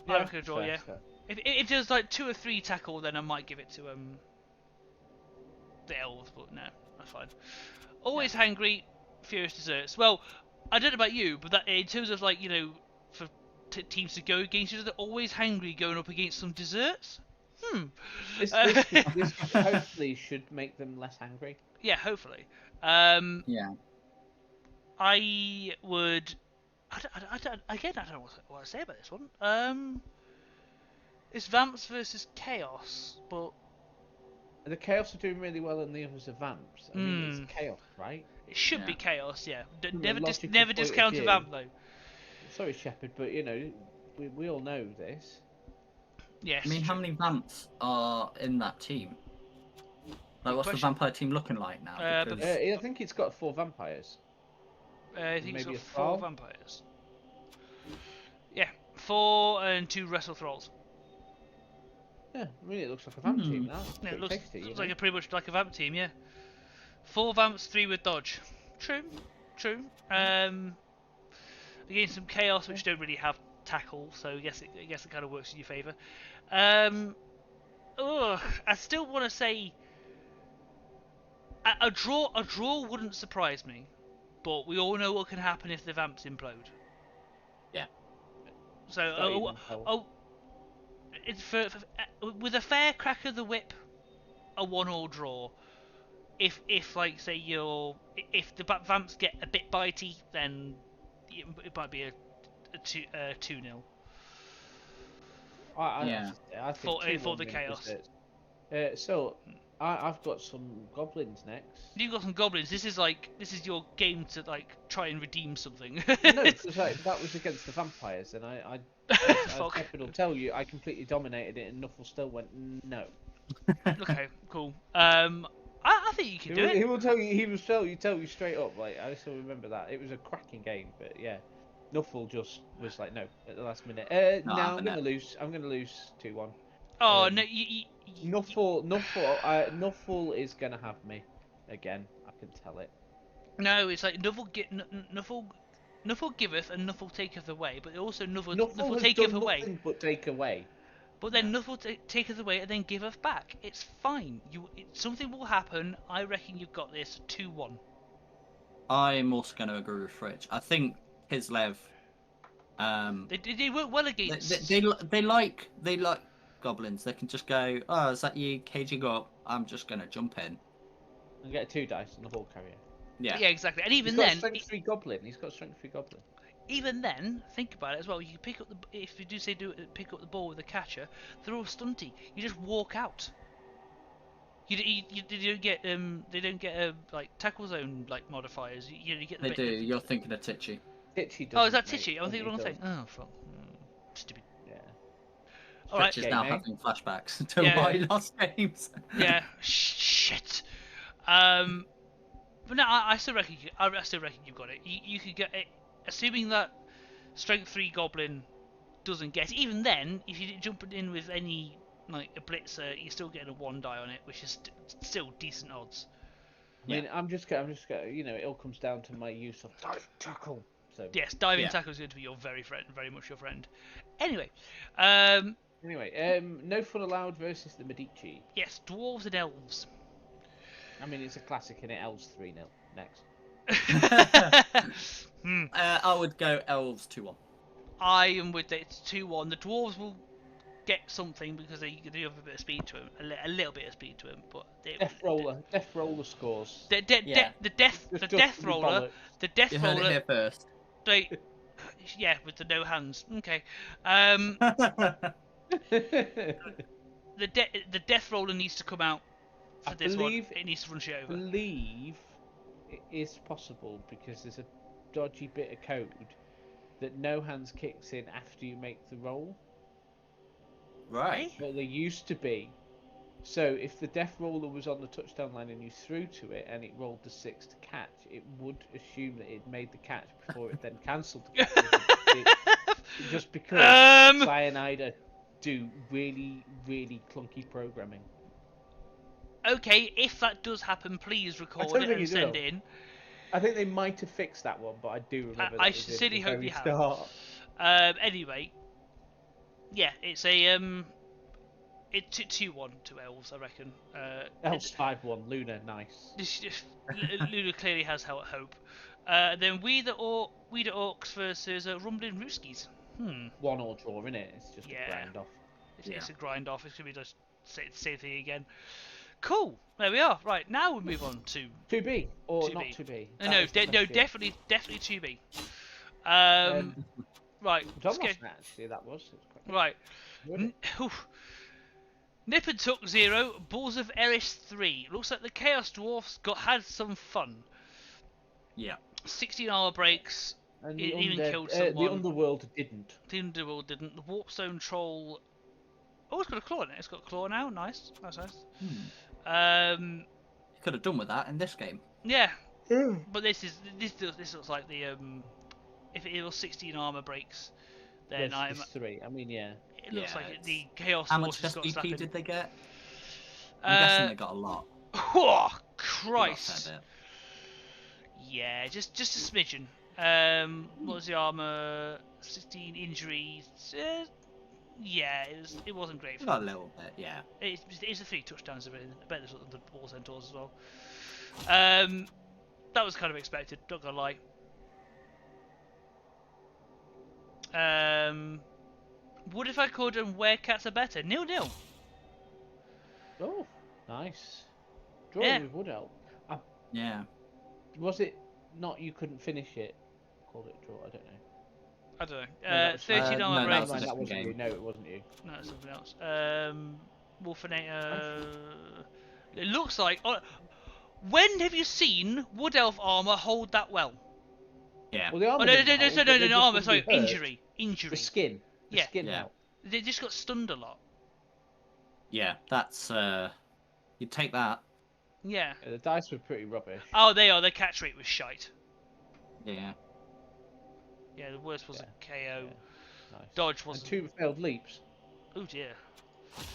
I reckon a draw. Yeah. Fair. If there's like 2 or 3 tackle, then I might give it to the elves. But no, that's fine. Always hangry, furious desserts. Well, I don't know about you, but that in terms of like for teams to go against each other, always hangry going up against some desserts. This hopefully should make them less angry. Yeah, hopefully. Yeah. I would. I don't know what to say about this one. It's Vamps versus Chaos, but the Chaos are doing really well, and the others are Vamps. I mean, it's Chaos, right? It should be Chaos, yeah. Never point discount a of Vamp though. Sorry, Shepard, but we all know this. Yes. I mean, how many Vamps are in that team? Like, what's the vampire team looking like now? I think it's got 4 vampires. I think it's Maybe got a 4 thrall? vampires. Yeah, 4 and 2 wrestle thralls. Yeah, I mean, it looks like a vamp team now. Yeah, it looks tasty, like pretty much like a vamp team, yeah. 4 vamps, 3 with dodge. True. Against some chaos, which don't really have tackle, so I guess it kind of works in your favour. I still want to say a draw wouldn't surprise me, but we all know what can happen if the vamps implode. Yeah. So it's with a fair crack of the whip, a 1-1 draw. If like say if the vamps get a bit bitey, then it might be a 2-0. I think for the chaos. So I've got some goblins next. You've got some goblins. This is your game to like try and redeem something. No, because that was against the vampires, and I will tell you, I completely dominated it, and Nuffle still went no. Okay, cool. I think you can do it. He will tell you. He will tell you straight up. Like, I still remember that. It was a cracking game, but yeah, Nuffle just was like no at the last minute. I'm gonna lose. I'm gonna lose 2-1. Oh no, Nuffle is gonna have me again. I can tell it. No, it's like Nuffle giveth and Nuffle taketh away, but also Nuffle taketh away. But take away. But then Nuffle taketh away and then giveth back. It's fine. Something will happen. I reckon you've got this. 2-1. I'm also going to agree with Fritch. I think Kislev. They work well against. They like goblins. They can just go. Oh, is that you caging up? I'm just going to jump in. And get 2 dice on the ball carrier. Yeah. Yeah, exactly. And even He's got then, strength 3 goblin. He's got strength 3 goblin. Even then, think about it as well. You pick up if you pick up the ball with a catcher, they're all stunty. You just walk out. They don't get like tackle zone like modifiers. You get the They do. You're thinking of Titchy. Titchy does. Oh, is that Titchy? I'm thinking the wrong thing. Oh, fuck. Stupid. Yeah. All right. Fritch is now having flashbacks to my last games. Yeah. Shit. But no, I still reckon you've got it. You could get it. Assuming that strength 3 goblin doesn't get it, even then, if you jump in with any like a blitzer, you're still getting a 1 die on it, which is still decent odds. I mean, I'm just gonna, it all comes down to my use of dive tackle. So yes, diving tackle is going to be your very much your friend. Anyway, no fun allowed versus the Medici. Yes, dwarves and elves. I mean, it's a classic, and it elves 3-0 next. I would go elves 2-1. I am with it. It's 2-1. The dwarves will get something because they have a bit of speed to them, a little bit of speed to them. But Death roller scores. The death roller. You heard it here first. Yeah, with the no hands. Okay. the death roller needs to come out for I this believe- one. It needs to run shit I over. believe it is possible because there's a dodgy bit of code that no hands kicks in after you make the roll. Right. But there used to be. So if the death roller was on the touchdown line and you threw to it and it rolled the 6 to catch, it would assume that it made the catch before it then cancelled the catch. Just because Cyanide do really, really clunky programming. Okay, if that does happen, please record don't it think and it send will. it in. I think they might have fixed that one, but I do remember I that was sincerely at the hope very you have. start. Anyway, yeah, it's a it's 2-1 to elves, I reckon. Elves 5-1, Luna, nice. Luna clearly has hope. Then we the Orcs versus Rumbling Rooskies. 1-1 draw, innit? It's just Yeah. a grind off. It's a grind off. It's gonna be just same thing again. Cool. There we are. Right, now we move on to 2B or 2B. not 2B? No, definitely 2B. Right. Let's Thomas, get actually, that was. It was quite good. right. Wasn't it? Nip and Tuck 0, Balls of Eris 3. Looks like the Chaos Dwarfs had some fun. Yeah. 16 armor breaks. And It the, even undead, killed the someone. Underworld didn't. The Underworld didn't. The Warpstone Troll. Oh, it's got a claw in it. It's got a claw now. Nice. Nice. You could have done with that in this game. Yeah. But this looks like the if it was 16 armor breaks, then There's 3. I mean, yeah. it looks Yeah, like the Chaos How Dwarfs much has got SPP slapping. did they get? I'm guessing they got a lot. Oh They got a Christ! fair bit. Yeah, just a smidgen. What was the armor? 16 injuries. Yeah, it wasn't great. They got a little bit, yeah. It's the 3 touchdowns. I bet there's the ball centaurs as well. That was kind of expected. Not gonna lie. What if I could and where cats are better? 0-0. Oh, nice. Draw Yeah. with Wood Elf. Yeah. Was it not you couldn't finish it? Called it draw, I don't know. I don't know. No, that was- 13 no, armor that breaks. was a that different wasn't you. game. No, it wasn't you. No, it's something else. Wolfinator. It looks like. When have you seen Wood Elf armor hold that well? Yeah. Well, the Oh armor no, didn't hold, but they just armor. wouldn't Sorry, be hurt. injury. The skin. The Yeah. skin Yeah. helped. They just got stunned a lot. Yeah, that's you'd take that. Yeah. Yeah, the dice were pretty rubbish. Oh, they are. Their catch rate was shite. Yeah. Yeah, the worst was a KO. Nice. Dodge And wasn't. 2 failed leaps. Oh dear.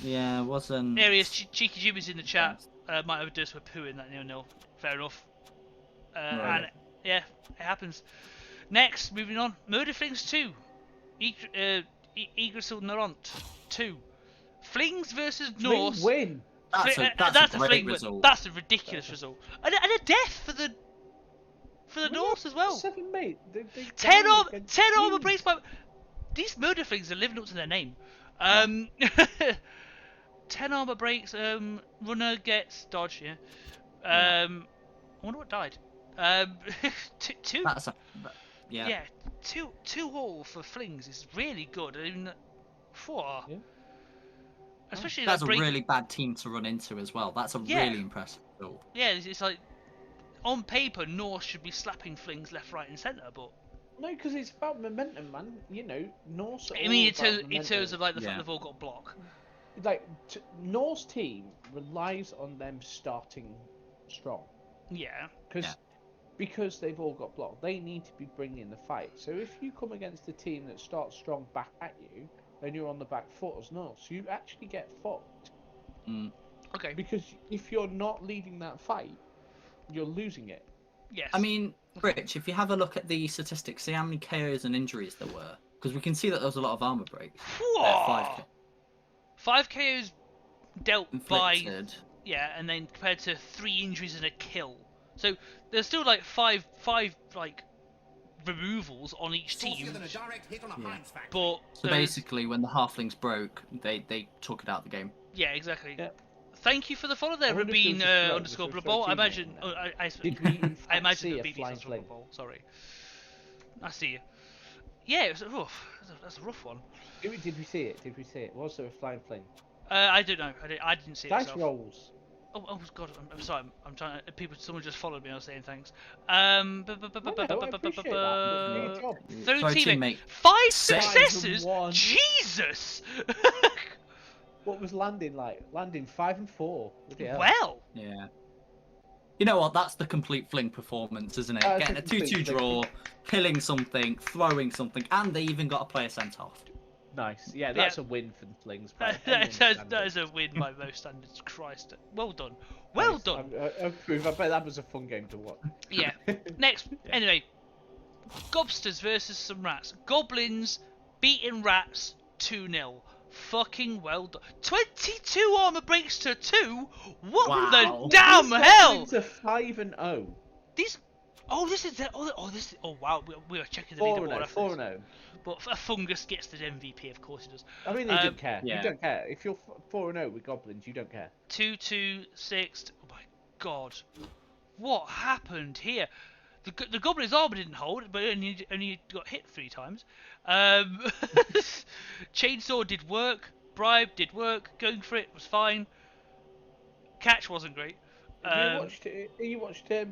Yeah, it wasn't. Areas Cheeky Jimmy's in the chat. Might have just a poo in that 0-0. Fair enough. Right. And yeah, it happens. Next, moving on. Murder Flings 2. Yggdrasil Naront 2. Flings versus Norse. Win. That's That's a a great fling result. win. That's a ridiculous result. And a death for the Norse as well. 7, mate. They 10 died armor, against 10 armor teams. breaks by. These murder flings are living up to their name. 10 armor breaks. Runner gets dodge. Yeah. I wonder what died. Two. That's a. Yeah. Yeah. Two all for flings is really good. I mean, 4. Yeah. Especially That's like a really bad team to run into as well. That's a Yeah. really impressive result. Yeah, it's like on paper Norse should be slapping flings left, right, and centre, but No, because it's about momentum, man. You know, Norse. Are I mean, all in about terms momentum. of like the fact Yeah. they've all got block. Like Norse team relies on them starting strong Yeah. because they've all got block. They need to be bringing the fight. So if you come against a team that starts strong back at you, then you're on the back foot as Norse. You actually get fucked Okay. because if you're not leading that fight, you're losing it. Yes. I mean, Rich, if you have a look at the statistics, see how many KOs and injuries there were, because we can see that there was a lot of armor breaks. Whoa! 5 KOs dealt by Inflicted. and then compared to 3 injuries and a kill. So there's still like five like removals on each Saucier team. than a direct hit on a Yeah. Heinz factory. But So basically, when the halflings broke, they took it out of the game. yeah, exactly. Yeah. Thank you for the follow there, I wonder if Rabin there was a throw, underscore was there a Blood Bowl. I throw imagine. teammate Oh, in that? I Did we in I fact imagine see the a BB's flying underscore Blood flame? Bowl. Sorry. I see you. Yeah, it was rough. That's a rough one. Did we see it? Did we see it? Was there a flying flame? I don't know. I didn't see it Dice myself. rolls. Oh God! I'm sorry. I'm trying. Someone just followed me. I was saying thanks. I appreciate that. Do your job. Third Sorry, teammate. teammate. 5 Six. successes. 5-1. Jesus. What was landing like? Landing 5 and 4. Bloody hell. Well. Yeah. You know what? That's the complete fling performance, isn't it? That's Getting a a 2-2 complete fling. draw, killing something, throwing something, and they even got a player sent off. Nice. Yeah, that's a win for the Flings. by That anyone's is standards. a win by most standards. Christ. Well done. Well Nice. done. I approve. I bet that was a fun game to watch. Yeah. Next. Anyway. Gobsters versus some rats. Goblins beating rats 2-0. Fucking well done. 22 armor breaks to 2. What Wow. the damn hell? It's a 5 and 0. These. Oh, this is the. This. Oh wow. We are checking the 4 leaderboard and 0. after 4 this. and 0. But a fungus gets the MVP, of course he does. I mean, they don't care. yeah. You don't care. If you're 4 and 0 with goblins, you don't care. 2-2, 6. Oh my god. What happened here? The goblin's armor didn't hold, but only got hit 3 times. Chainsaw did work. Bribe did work. Going for it was fine. Catch wasn't great. You watched The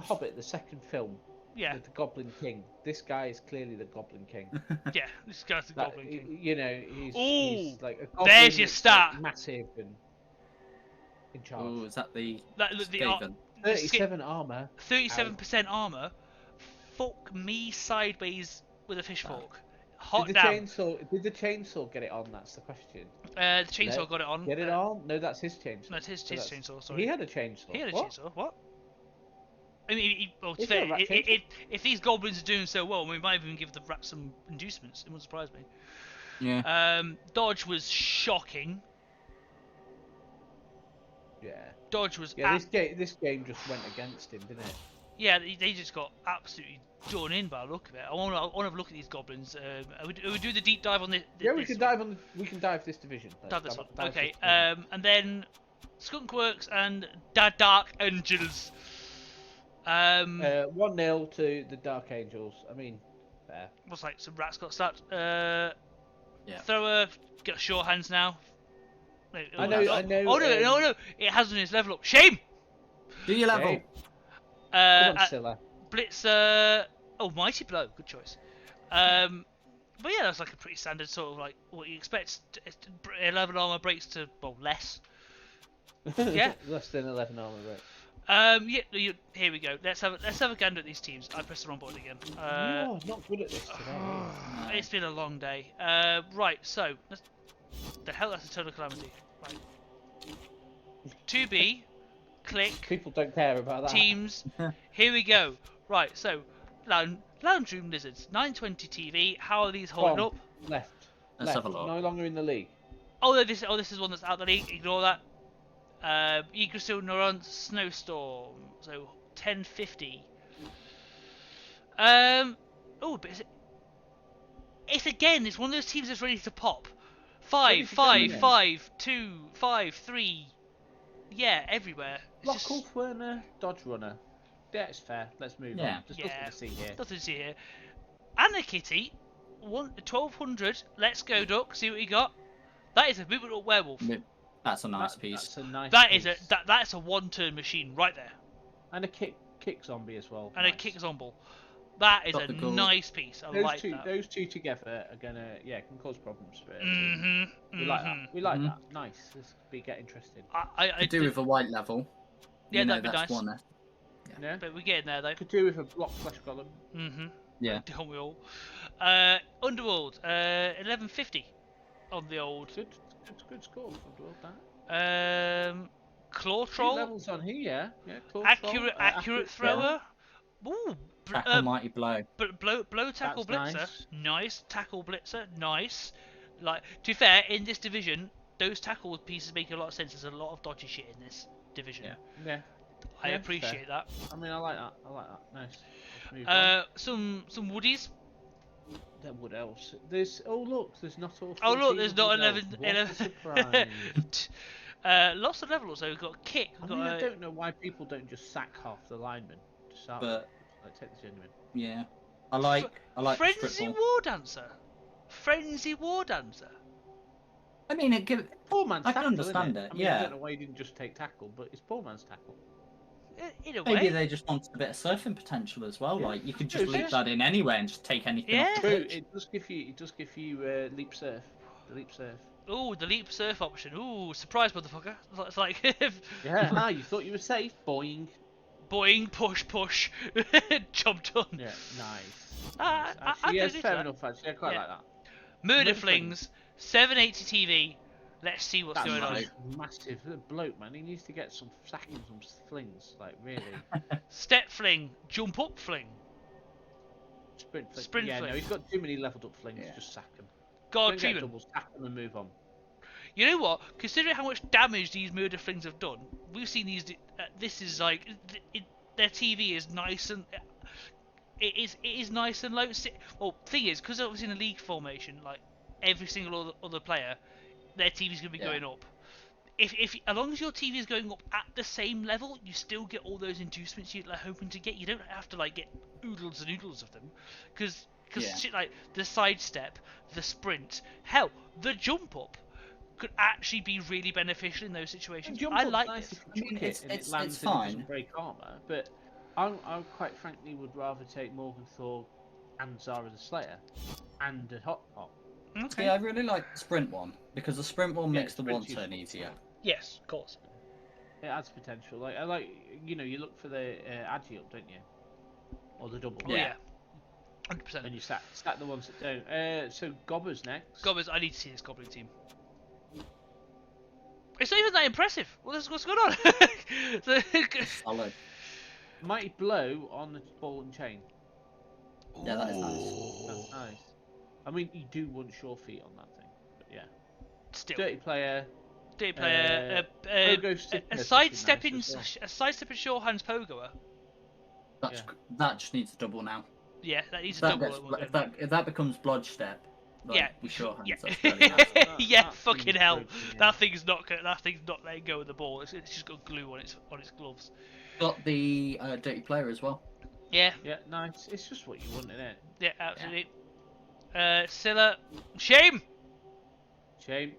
Hobbit, the second film. Yeah, With the Goblin King. This guy is clearly the Goblin King. yeah. This guy's the Like, Goblin King. You know, he's Ooh, like a goblin there's your that's, stat. like, massive and in charge. Oh, is that the The Skaven? 37 armor. 37% armor. Fuck me sideways with a fish Ah. fork. Hot Did the damn. chainsaw get it on? That's the question. The chainsaw No. got it on. Get it on? No, that's his chainsaw. No, it's his So that's- chainsaw. Sorry. He had a chainsaw. He had a What? chainsaw. What? I mean, well, to be Is there fair, a rat chainsaw? if these goblins are doing so well, we might even give the rats some inducements. It wouldn't surprise me. Yeah. Dodge was shocking. Yeah. Dodge was. Yeah. This game just went against him, didn't it? Yeah, they just got absolutely done in by the look of it. I want to have a look at these goblins. Are we do the deep dive on this. Yeah, we this can one? dive on. We can dive this division. Let's Dive this one. dive Okay. this division. And then Skunkworks and Dark Angels. 1-0 to the Dark Angels. I mean, fair. What's like some rats got slapped. Yeah. Thrower got sure hands now. No, I know. Oh no! It has on his level up. Shame. Do your level. Okay. Come on, Uh, Scylla. Blitzer. Oh, mighty blow. Good choice. But yeah, that's like a pretty standard sort of like what you expect. 11 armor breaks to less. Yeah. Less than 11 armor, right? Here we go. Let's have a gander at these teams. I pressed the wrong button again. You are not good at this today. It's been a long day. Right. So the hell that's a total calamity. Right. 2B. Click. People don't care about that. Teams. Here we go. Right. So Lounge Room Lizards. 920 TV. How are these holding up? Left. Let's Left. have a look. No longer in the league. This is one that's out of the league. Ignore that. Yggdrasil Neuron Snowstorm. So 1050. But it's one of those teams that's ready to pop. 5, 5, 5, 2, 5, 3. Yeah, everywhere. It's just Lockhulf Werner, Dodge Runner. Yeah, it's fair. Let's move Yeah. on. There's nothing to see here. nothing to see here. Anna Kitty, 1200. Let's go, Duck. See what you got. That is a movement up werewolf. That's a nice That's piece. a nice That piece. is that's a one-turn machine right there, And a kick zombie as well. and nice. a kick zombie. That is Got a the gold. nice piece. I like that. Those two together are gonna can cause problems for it. Mm-hmm. We like that. We like Mhm. that. Nice. This could get interesting. I Could do with a white level. Yeah, You know, that'd be that's nice. one. Yeah. But we're getting there though. Could do with a block flesh golem. Mm-hmm. Yeah. Don't we all? Underworld, 1150 on the old. Good score for Underworld, that. Claw Two Troll, levels on here. Yeah. Claw accurate troll, accurate thrower. Ooh, Tackle mighty blow. blow tackle That's blitzer, nice. Tackle blitzer, nice. Like, to be fair, in this division, those tackle pieces make a lot of sense. There's a lot of dodgy shit in this division. Yeah. I Yeah, appreciate that. I mean, I like that. Nice. Let's move on. Some woodies. Then what else? There's there's not all. Oh look, 14 there's of not them 11. elves. What a surprise. Lots of levels. So we've got kick. I We've mean, got I don't know why people don't just sack half the linemen to start with. But Like, take the genuine. yeah, I like the Frenzy strip ball. War Dancer. Frenzy War Dancer. I mean, it give. Poor man's I can tackle, understand innit? it, I mean, I yeah. don't know why he didn't just take tackle, but it's poor man's tackle. In a Maybe way. they just wanted a bit of surfing potential as well. Yeah, Like you could I just suppose, leap yeah. that in anywhere and just take anything off Yeah. the True, pitch. it does give you leap surf. The leap surf. Ooh, the leap surf option. Ooh, surprise, motherfucker. It's like Yeah, you thought you were safe. Boing. boing, push, job done. Yeah, nice. I Actually, can yes, agree to fair that. enough. Actually, I quite Yeah. like that. Murder Murder Flings, 780 TV. Let's see what's That's going on. nice. massive. The bloke, man, he needs to get some sacking some flings, like really. Step fling, jump up fling, Sprint fling. Sprint yeah, fling. no, he's got too many leveled up flings. Yeah. Just sack him. guard Don't get treatment. doubles, sack him and move on. You know what? Considering how much damage these murder flings have done, we've seen these. This is like their TV is nice and it is nice and low. Well, thing is, because I was in a league formation, like every single other player, their TV's gonna be going up. If as long as your TV is going up at the same level, you still get all those inducements you're like, hoping to get. You don't have to like get oodles and oodles of them, because shit like the sidestep, the sprint, hell, the jump up could actually be really beneficial in those situations. Jump I up's like nice this. if you chuck it and it lands it's and it fine. doesn't break armor, but I quite frankly would rather take Morgenthau and Zara the Slayer and a hot pot. Okay. Yeah, I really like the sprint one because the sprint one Yeah, makes the sprint's one turn useful. easier. Yes, of course. It adds potential. Like I like, you know, you look for the agi up, don't you? Or the double. Oh yeah, 100%. And you stack the ones that don't. So Gobber's next. Goblins, I need to see this Goblin team. It's not even that impressive. What's going on? Solid. Mighty Blow on the ball and chain. Yeah, that is nice. That's nice. I mean, you do want sure feet on that thing, but yeah. Still, Dirty player. a Pogo stiffness sidestepping, would be nice as a sidestepping shorthands pogoer. That's Yeah. that just needs a double now. Yeah, that needs a That double. gets, if that becomes blodge step, like, Yeah. with short hands, Yeah, that's really nice. yeah, that fucking seems hell. broken, yeah. That thing's not letting go of the ball. It's just got glue on its gloves. Got the dirty player as well. Yeah, Yeah, nice. It's just what you want, isn't it? yeah, absolutely. Scylla, shame. Shame.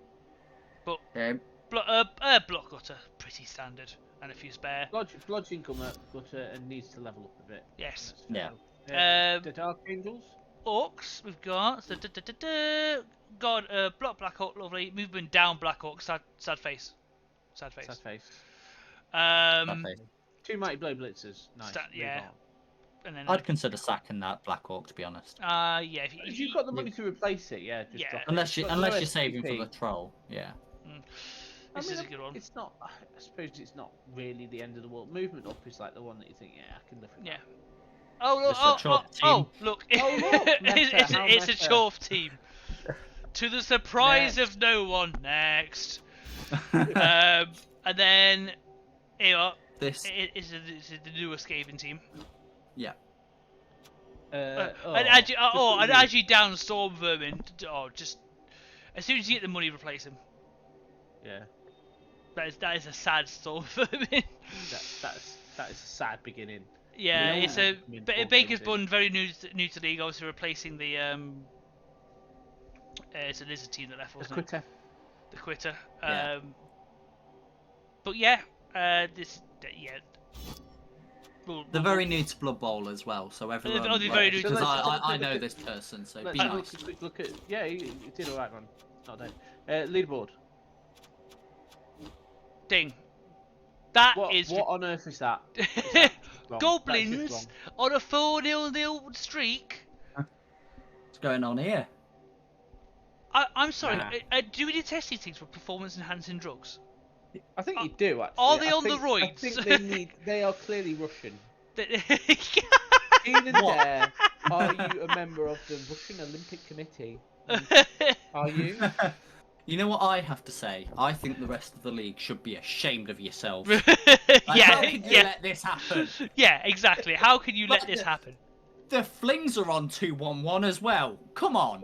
Yeah. Block gutter, pretty standard, and a few spare. Blodge income up, but and needs to level up a bit. Yes. Yeah. The Dark Angels. Orcs, we've got block Black Hawk, lovely. Movement down Black Hawk, sad face. Sad face. Okay. Two Mighty Blow Blitzers. Nice. Yeah. Move on. And then I'd consider sacking that Black Hawk, to be honest. yeah, If you've got the money to replace it, yeah, just Yeah. drop it. Unless But you're low saving for SPP. the troll. Yeah. this is a good one. It's not. I suppose it's not really the end of the world. Movement up is like the one that you think, yeah, I can live with. Yeah. That. Oh look! It's a chop Look! Oh, look, it's how a meta. chorf team. To the surprise of no one. Next. And then here we are. This. It's the newer Skaven team. Yeah. And actually down Storm Vermin. Oh, just as soon as you get the money, replace him. Yeah. That is a sad Storm Vermin. That is a sad beginning. Yeah, Yeah. it's a I mean, Baker's Storm Bun, very new to league, obviously replacing the it's a lizard team that left, wasn't it? Quitter. The quitter. Yeah. But yeah, They're very new to Blood Bowl as well, so everyone. they're very new to because Blood Bowl. I know this person, so Let's be have a nice. quick look at. Yeah, you did alright, man. Not dead. Leaderboard. Ding. That What is on earth is that? Wrong. Goblins That's just on a 4-0 streak. What's going on here? I'm sorry. Nah. Do we detest these things for performance enhancing drugs? wrong. I think you do actually. Are they I on the think- roids? I think they are clearly Russian. Yeah. Keen and Dare, are you a member of the Russian Olympic Committee? Are you? You know what I have to say? I think the rest of the league should be ashamed of yourself. How can you let this happen? Yeah, exactly. How can you let Like this the- happen? The Flings are on 2-1-1 as well. Come on.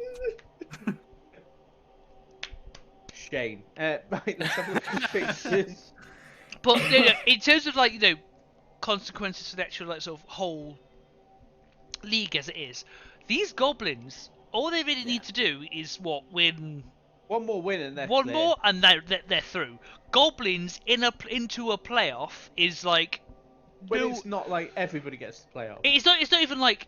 Shame. Right, let's have a look at the fixtures. But in terms of consequences for the actual sort of whole league as it is, these goblins, all they really need to do is win One more win and they're One clear. more, and they're through. Goblins into a playoff is like. But no, it's not like everybody gets to playoff. it's not even like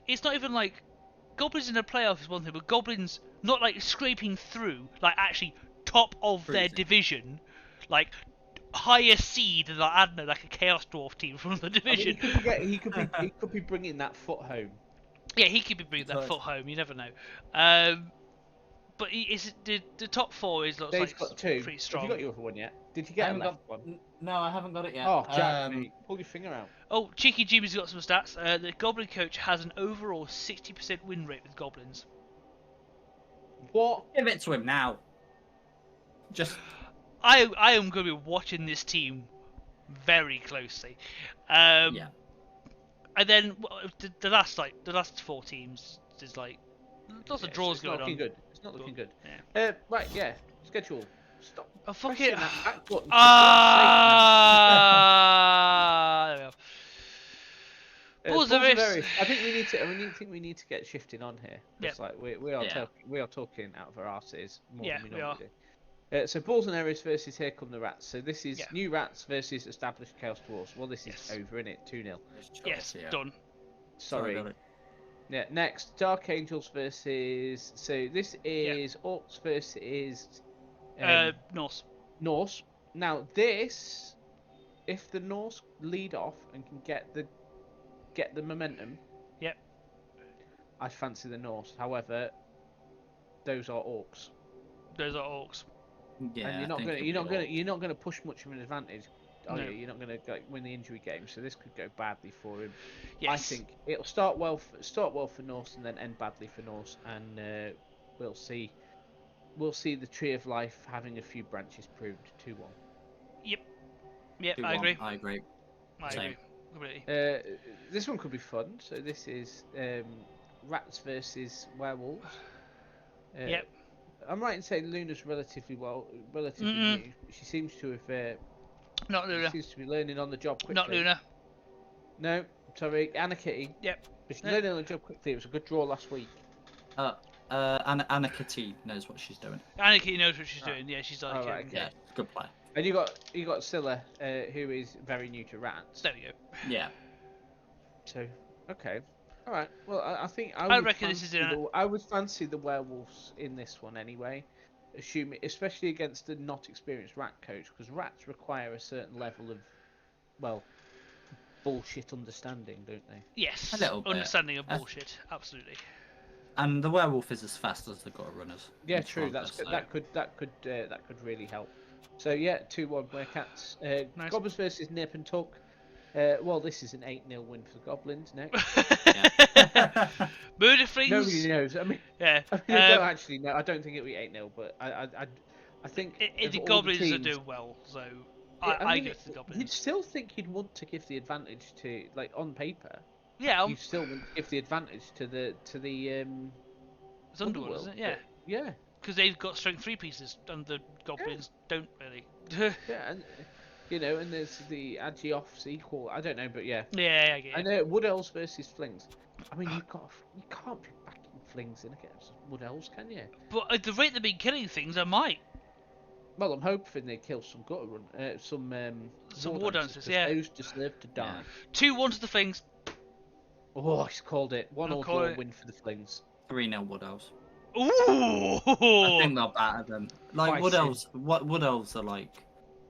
goblins in a playoff is one thing, but goblins not like scraping through, like actually top of their Cruising. division, like higher seed than I don't know, like a chaos dwarf team from the I mean, division. he could be bringing that foot home. Yeah, he could be bringing that Right. foot home. You never know. But is the top four looks Dave's like got two. pretty strong. Have you got your other one yet? Did you I get a haven't left got. one? No, I haven't got it yet. Oh, Jack, mate, pull your finger out. Oh, Cheeky Jimmy's got some stats. The Goblin coach has an overall 60% win rate with goblins. What? Give it to him now. Just I am going to be watching this team very closely. yeah. And then the last 4 teams, there's like lots of draws it's going not looking on. good. It's not looking good. Yeah. Right, yeah. Schedule. Stop. Oh fuck pressing it! that back button. Ah, there we go. Balls of Ifs. I think we need to get shifting on here. It's like we are talking out of our asses more Yeah, than we we normally do. So balls and errors versus Here Come the Rats. So this is new rats versus established Chaos Dwarfs. Well, this is over, innit? 2-0. Yes, done. Sorry. Yeah. Next, Dark Angels versus. So this is Orcs versus Norse. Norse. Now this, if the Norse lead off and can get the momentum. Yep. I fancy the Norse. However, those are Orcs. Those are Orcs. Yeah. And you're not gonna push much of an advantage. Oh No. yeah, you're not gonna win the injury game, so this could go badly for him. Yes. I think it'll start well for Norse and then end badly for Norse, and we'll see the Tree of Life having a few branches pruned. 2-1. Yep, 2-1. I agree. I agree. I Same. agree. Completely. This one could be fun. So this is rats versus werewolves. Yep. I'm right in saying Luna's relatively new. She seems to have. Not Luna. She seems to be learning on the job quickly. Not Luna. No, sorry, Anna Kitty. Yep. But she's learning on the job quickly. It was a good draw last week. Anna Kitty knows what she's doing. Anarchy knows what she's doing. Yeah, she's like. Alright, okay. Yeah, good player. And you got Scylla, who is very new to rats. There we go. Yeah. So, okay. All right. Well, I think I reckon this is I would fancy the werewolves in this one anyway, especially against the not experienced rat coach, because rats require a certain level of, well, bullshit understanding, don't they? Yes. A little bit. Understanding of bullshit. Absolutely. And the werewolf is as fast as the gutter runners. Yeah, in true. Stronger, so- That could really help. So yeah, 2-1 Werecats. Nice. Goblins versus Nip and Tuck. Well, this is an 8-0 win for the Goblins next. Murder Flings. Nobody knows. I mean, Yeah. I don't actually know. I don't think it'll be 8-0, but I think The of all Goblins are teams, doing well, so I I mean, go to the You'd Goblins. still think you'd want to give the advantage to, like, on paper. Yeah, You still want to give the advantage to the it's Underworld, isn't it? Yeah. but- yeah. Because they've got strength 3 pieces, and the Goblins don't really. Yeah, and and there's the Agioff's equal. I don't know, but yeah. Yeah, I get I it. know Wood Elves versus Flings. I mean, you can't be backing Flings in against Wood Elves, can you? But at the rate they've been killing things, I might. Well, I'm hoping they kill some gutter run, some War Dancers, 'cause yeah. Those deserve to die. 2-1 to the Flings. Oh, he's called it. One I'll or call draw it. win for the Flings. 3-0 Wood Elves. Ooh! I think they're better than like Wood Spicy. Elves. Wood Elves are like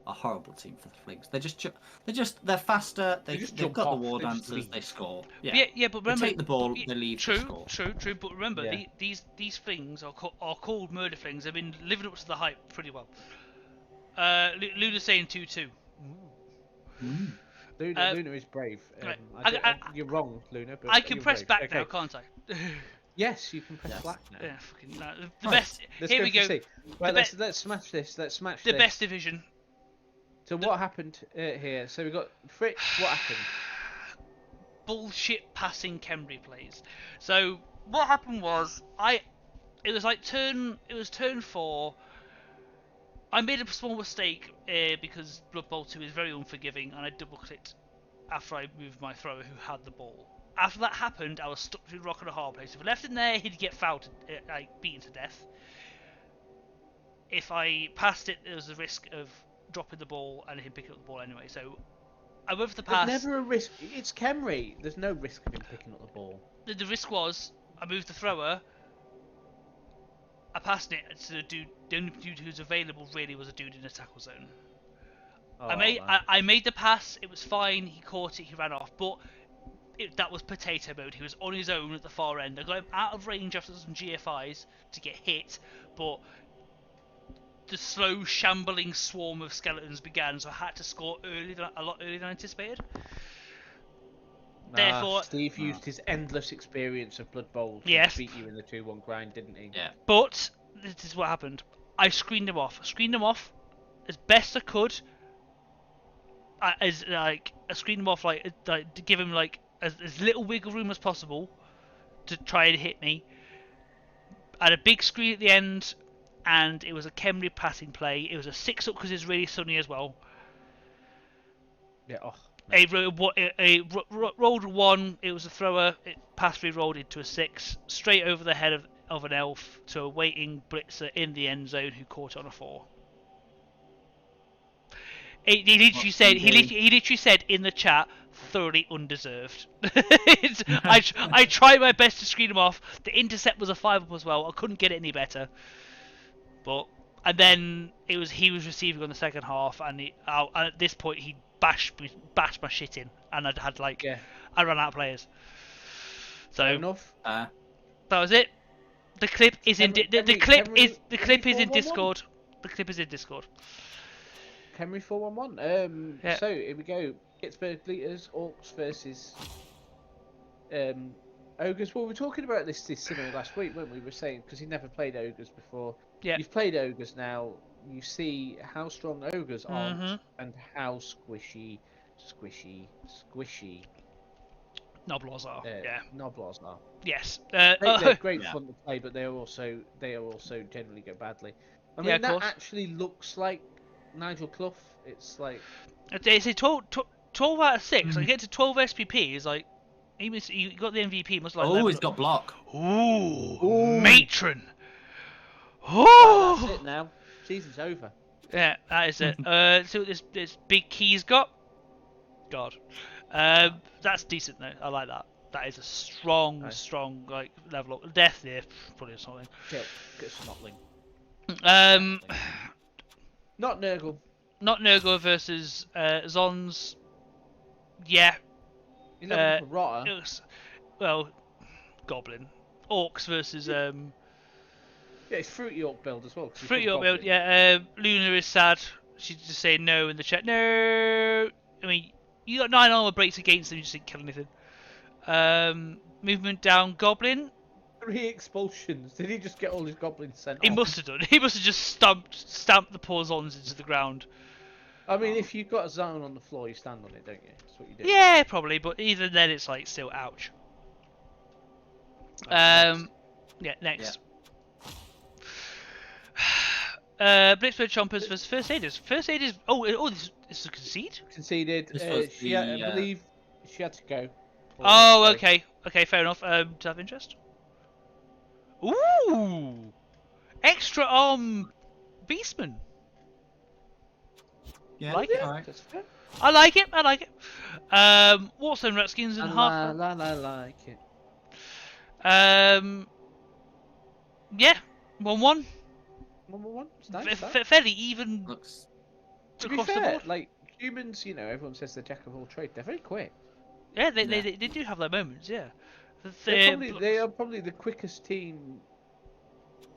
a horrible team for the Flings. They're faster. They just They've jump got off, the war they just dancers. leave. They score. Yeah, yeah, but They remember, take the ball. yeah, They leave. True, They score. true. But remember, Yeah. these Flings are called Murder Flings. They've been living up to the hype pretty well. Luna's saying 2-2. Luna is brave. right. You're wrong, Luna. But I can you're press brave. back now, can't I? Yes, you can press Yes. black now. Yeah, fucking no. The Right. best. Let's Here go we for go. C. Right, The let's smash this. Let's smash The this. best division. So what happened here? So we got Fritz. What happened? Bullshit passing Kemri plays. So what happened was it was turn 4. I made a small mistake because Blood Bowl 2 is very unforgiving, and I double clicked after I moved my thrower who had the ball. After that happened, I was stuck between rock and a hard place. If I left him there, he'd get fouled, beaten to death. if I passed it, there was a risk of dropping the ball and him picking up the ball anyway. So I went for the There's pass. never a risk. It's Kemry. There's no risk of him picking up the ball. The risk was I moved the thrower. I passed it to the dude. The only dude who's available really was a dude in the tackle zone. Oh, I made the pass. It was fine. He caught it. He ran off. But that was potato mode. He was on his own at the far end. I got him out of range after some GFIs to get hit, but the slow, shambling swarm of skeletons began, so I had to score a lot earlier than anticipated. Therefore, Steve used his endless experience of Blood Bowl to Yes. beat you in the 2-1 grind, didn't he? Yeah. but this is what happened. I screened him off. As best I could. I screened him off to give him as little wiggle room as possible to try and hit me. I had a big screen at the end, and it was a Kemry passing play. It was a 6-up because it's really sunny as well. Yeah. Oh, Rolled a 1. It was a thrower. It pass rolled into a 6, straight over the head of an elf to a waiting blitzer in the end zone who caught it on a 4. He literally said in the chat, thoroughly undeserved. I tried my best to screen him off. The intercept was a 5-up as well. I couldn't get it any better. And then he was receiving on the second half, and at this point he bashed my shit in, and I ran out of players. So fair enough. that was it. The clip is in the clip is in Discord. The clip is in Discord. Kemry 4-1-1. Yeah. So here we go. Pittsburgh Bleaters, Orcs versus Ogres. Well, we were talking about this similar last week, weren't we? We were saying because he never played Ogres before. Yeah. You've played Ogres now. You see how strong Ogres are and how squishy Noblars are. Yeah. Noblars are. Yes. They're great fun to play, but they are also generally go badly. I mean, Yeah, of that course. actually looks like Nigel Clough. It's like They say 12 out of 6. Like, get to 12 SPP is like he got the MVP. He must like. Oh, he's got block. Ooh, matron. oh, that's it now. Season's over. Yeah, that is it. See what this big key's got. God, that's decent though. I like that. That is a strong like level up. Death there, probably or something. Get Snotling. Um, Not Nurgle. not Nurgle versus Zons. Yeah, He's not Rotter. it was, well, Goblin. Orcs versus Yeah, it's Fruity Orc build as well. Fruity Orc build. Yeah, Luna is sad. She's just saying no in the chat. No. I mean, you got 9 armor breaks against them. You just didn't kill anything. Movement down. Goblin. 3 expulsions. Did he just get all his goblins sent He off? must have done. He must have just stamped the poor Zons into the ground. I mean, if you've got a zone on the floor, you stand on it, don't you? That's what you do. Yeah, probably. But even then, it's like still ouch. Yeah, next. Blitzbird Chompers versus First Aiders. First Aiders. Oh, this is a concede. Conceded. This was I believe she had to go. Oh, okay. Okay, fair enough. To have interest. Ooh, extra arm, Beastman. Yeah, Like it? alright. That's fair. I like it. Warzone Redskins and half. I like it. Yeah, 1-1. 1-1. It's nice. that. Fairly even Looks. To be across the fair, board. like humans, everyone says they're jack of all trades. They're very quick. Yeah, they do have their moments. Yeah. They are probably the quickest team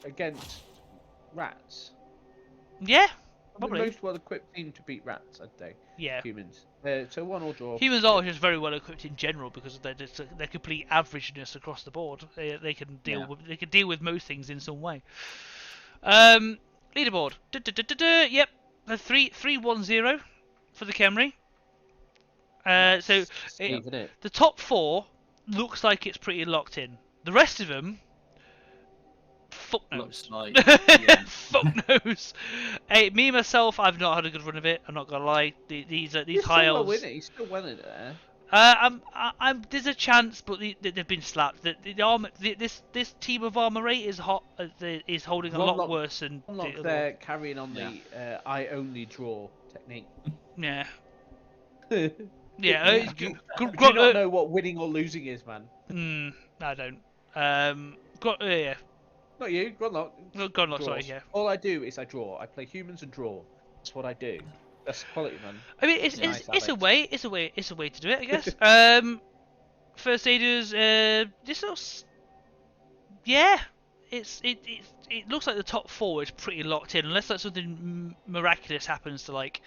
against rats. Yeah, The probably. most well-equipped team to beat rats, I'd say. Yeah. Humans. So 1 draw. Humans are just very well equipped in general because of their complete averageness across the board. They can deal with most things in some way. Leaderboard. Yep, 3-1-0 for the Kemry. So Isn't it? the top 4 looks like it's pretty locked in. The rest of them, fuck knows. Looks like. Yeah. Fuck knows. Hey, myself, I've not had a good run of it. I'm not gonna lie. These He's high still elves. winning. He's still winning it there. There's a chance, but they've been slapped. The armor, this team of armor 8 is is holding a lot worse than the other they're one. carrying on the I only draw technique. Yeah. Yeah. Yeah. Do you not know what winning or losing is, man? I don't. Yeah. Not you, Grunlock. Gunlock, sorry, yeah. All I do is I draw. I play humans and draw. That's what I do. That's quality, man. I mean, it's a way to do it, I guess. First aiders, this looks, yeah, it looks like the top 4 is pretty locked in, unless like something miraculous happens to like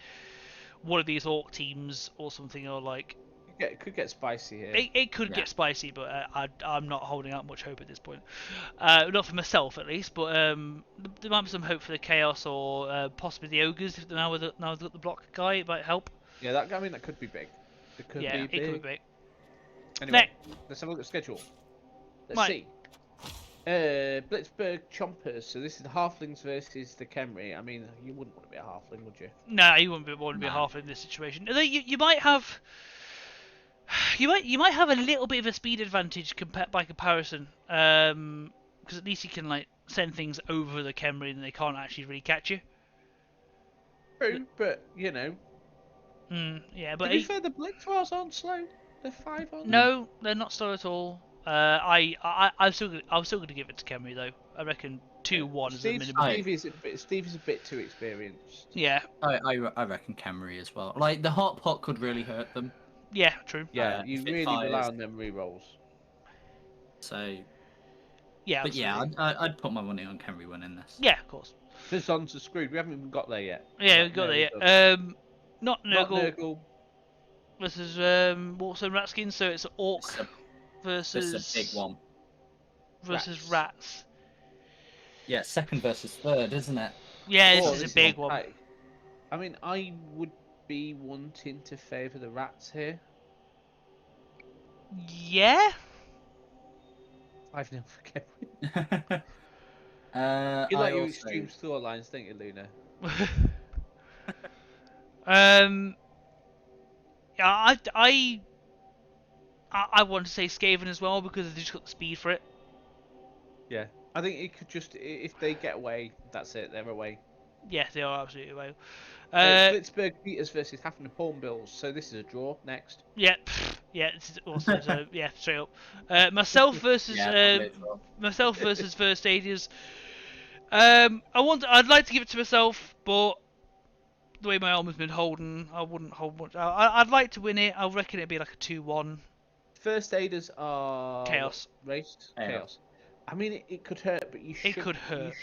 one of these orc teams or something, or like It could get spicy here. it could get spicy, but I'm not holding out much hope at this point. Not for myself at least, but there might be some hope for the chaos or possibly the ogres. If now they've got the block guy, it might help. Yeah, that could be big. It could be big. It could be big. Anyway, let's have a look at the schedule. Let's see. Blitzburg Chompers. So this is the halflings versus the Khemri. I mean, you wouldn't want to be a halfling, would you? No, you wouldn't want to be a halfling in this situation. Although you might have. You might have a little bit of a speed advantage by comparison, because at least you can like send things over the Khemri and they can't actually really catch you. True, but you know. Yeah, but to be fair, the Blitzwars aren't slow. They're 5 on. No, they're not slow at all. I'm still going to give it to Khemri though. I reckon 2-1 is the minimum. Steve is a bit too experienced. Yeah. I reckon Khemri as well. Like the hot pot could really hurt them. Yeah, true. Yeah, you really rely on them rerolls. So. Yeah. But yeah, I'd put my money on Khemri winning this. Yeah, of course. Fizzons are screwed. We haven't even got there yet. Yeah, we got there yet. Not Nurgle. Not Nurgle. This is Warts and Ratskins, so it's Orc versus. This is a big one. Versus Rats. Yeah, second versus third, isn't it? Yeah, this is a big one. I mean, I would be wanting to favour the Rats here. Yeah. I've never forget. You like your extreme storylines, don't you, Luna? Yeah, I want to say Skaven as well because they've just got the speed for it. Yeah, I think it could just if they get away, that's it. They're away. Yeah, they are absolutely away. Blitzburg Peters versus Hafen Hornbills. So this is a draw. Next. Yeah, yeah, it's also so, yeah, straight up. Myself versus First Aiders. I'd like to give it to myself, but the way my armor's been holding, I wouldn't hold much. I'd like to win it. I reckon it'd be like a 2-1. First Aiders are Chaos. Raced. Chaos. I mean, it could hurt, but you should. It could hurt.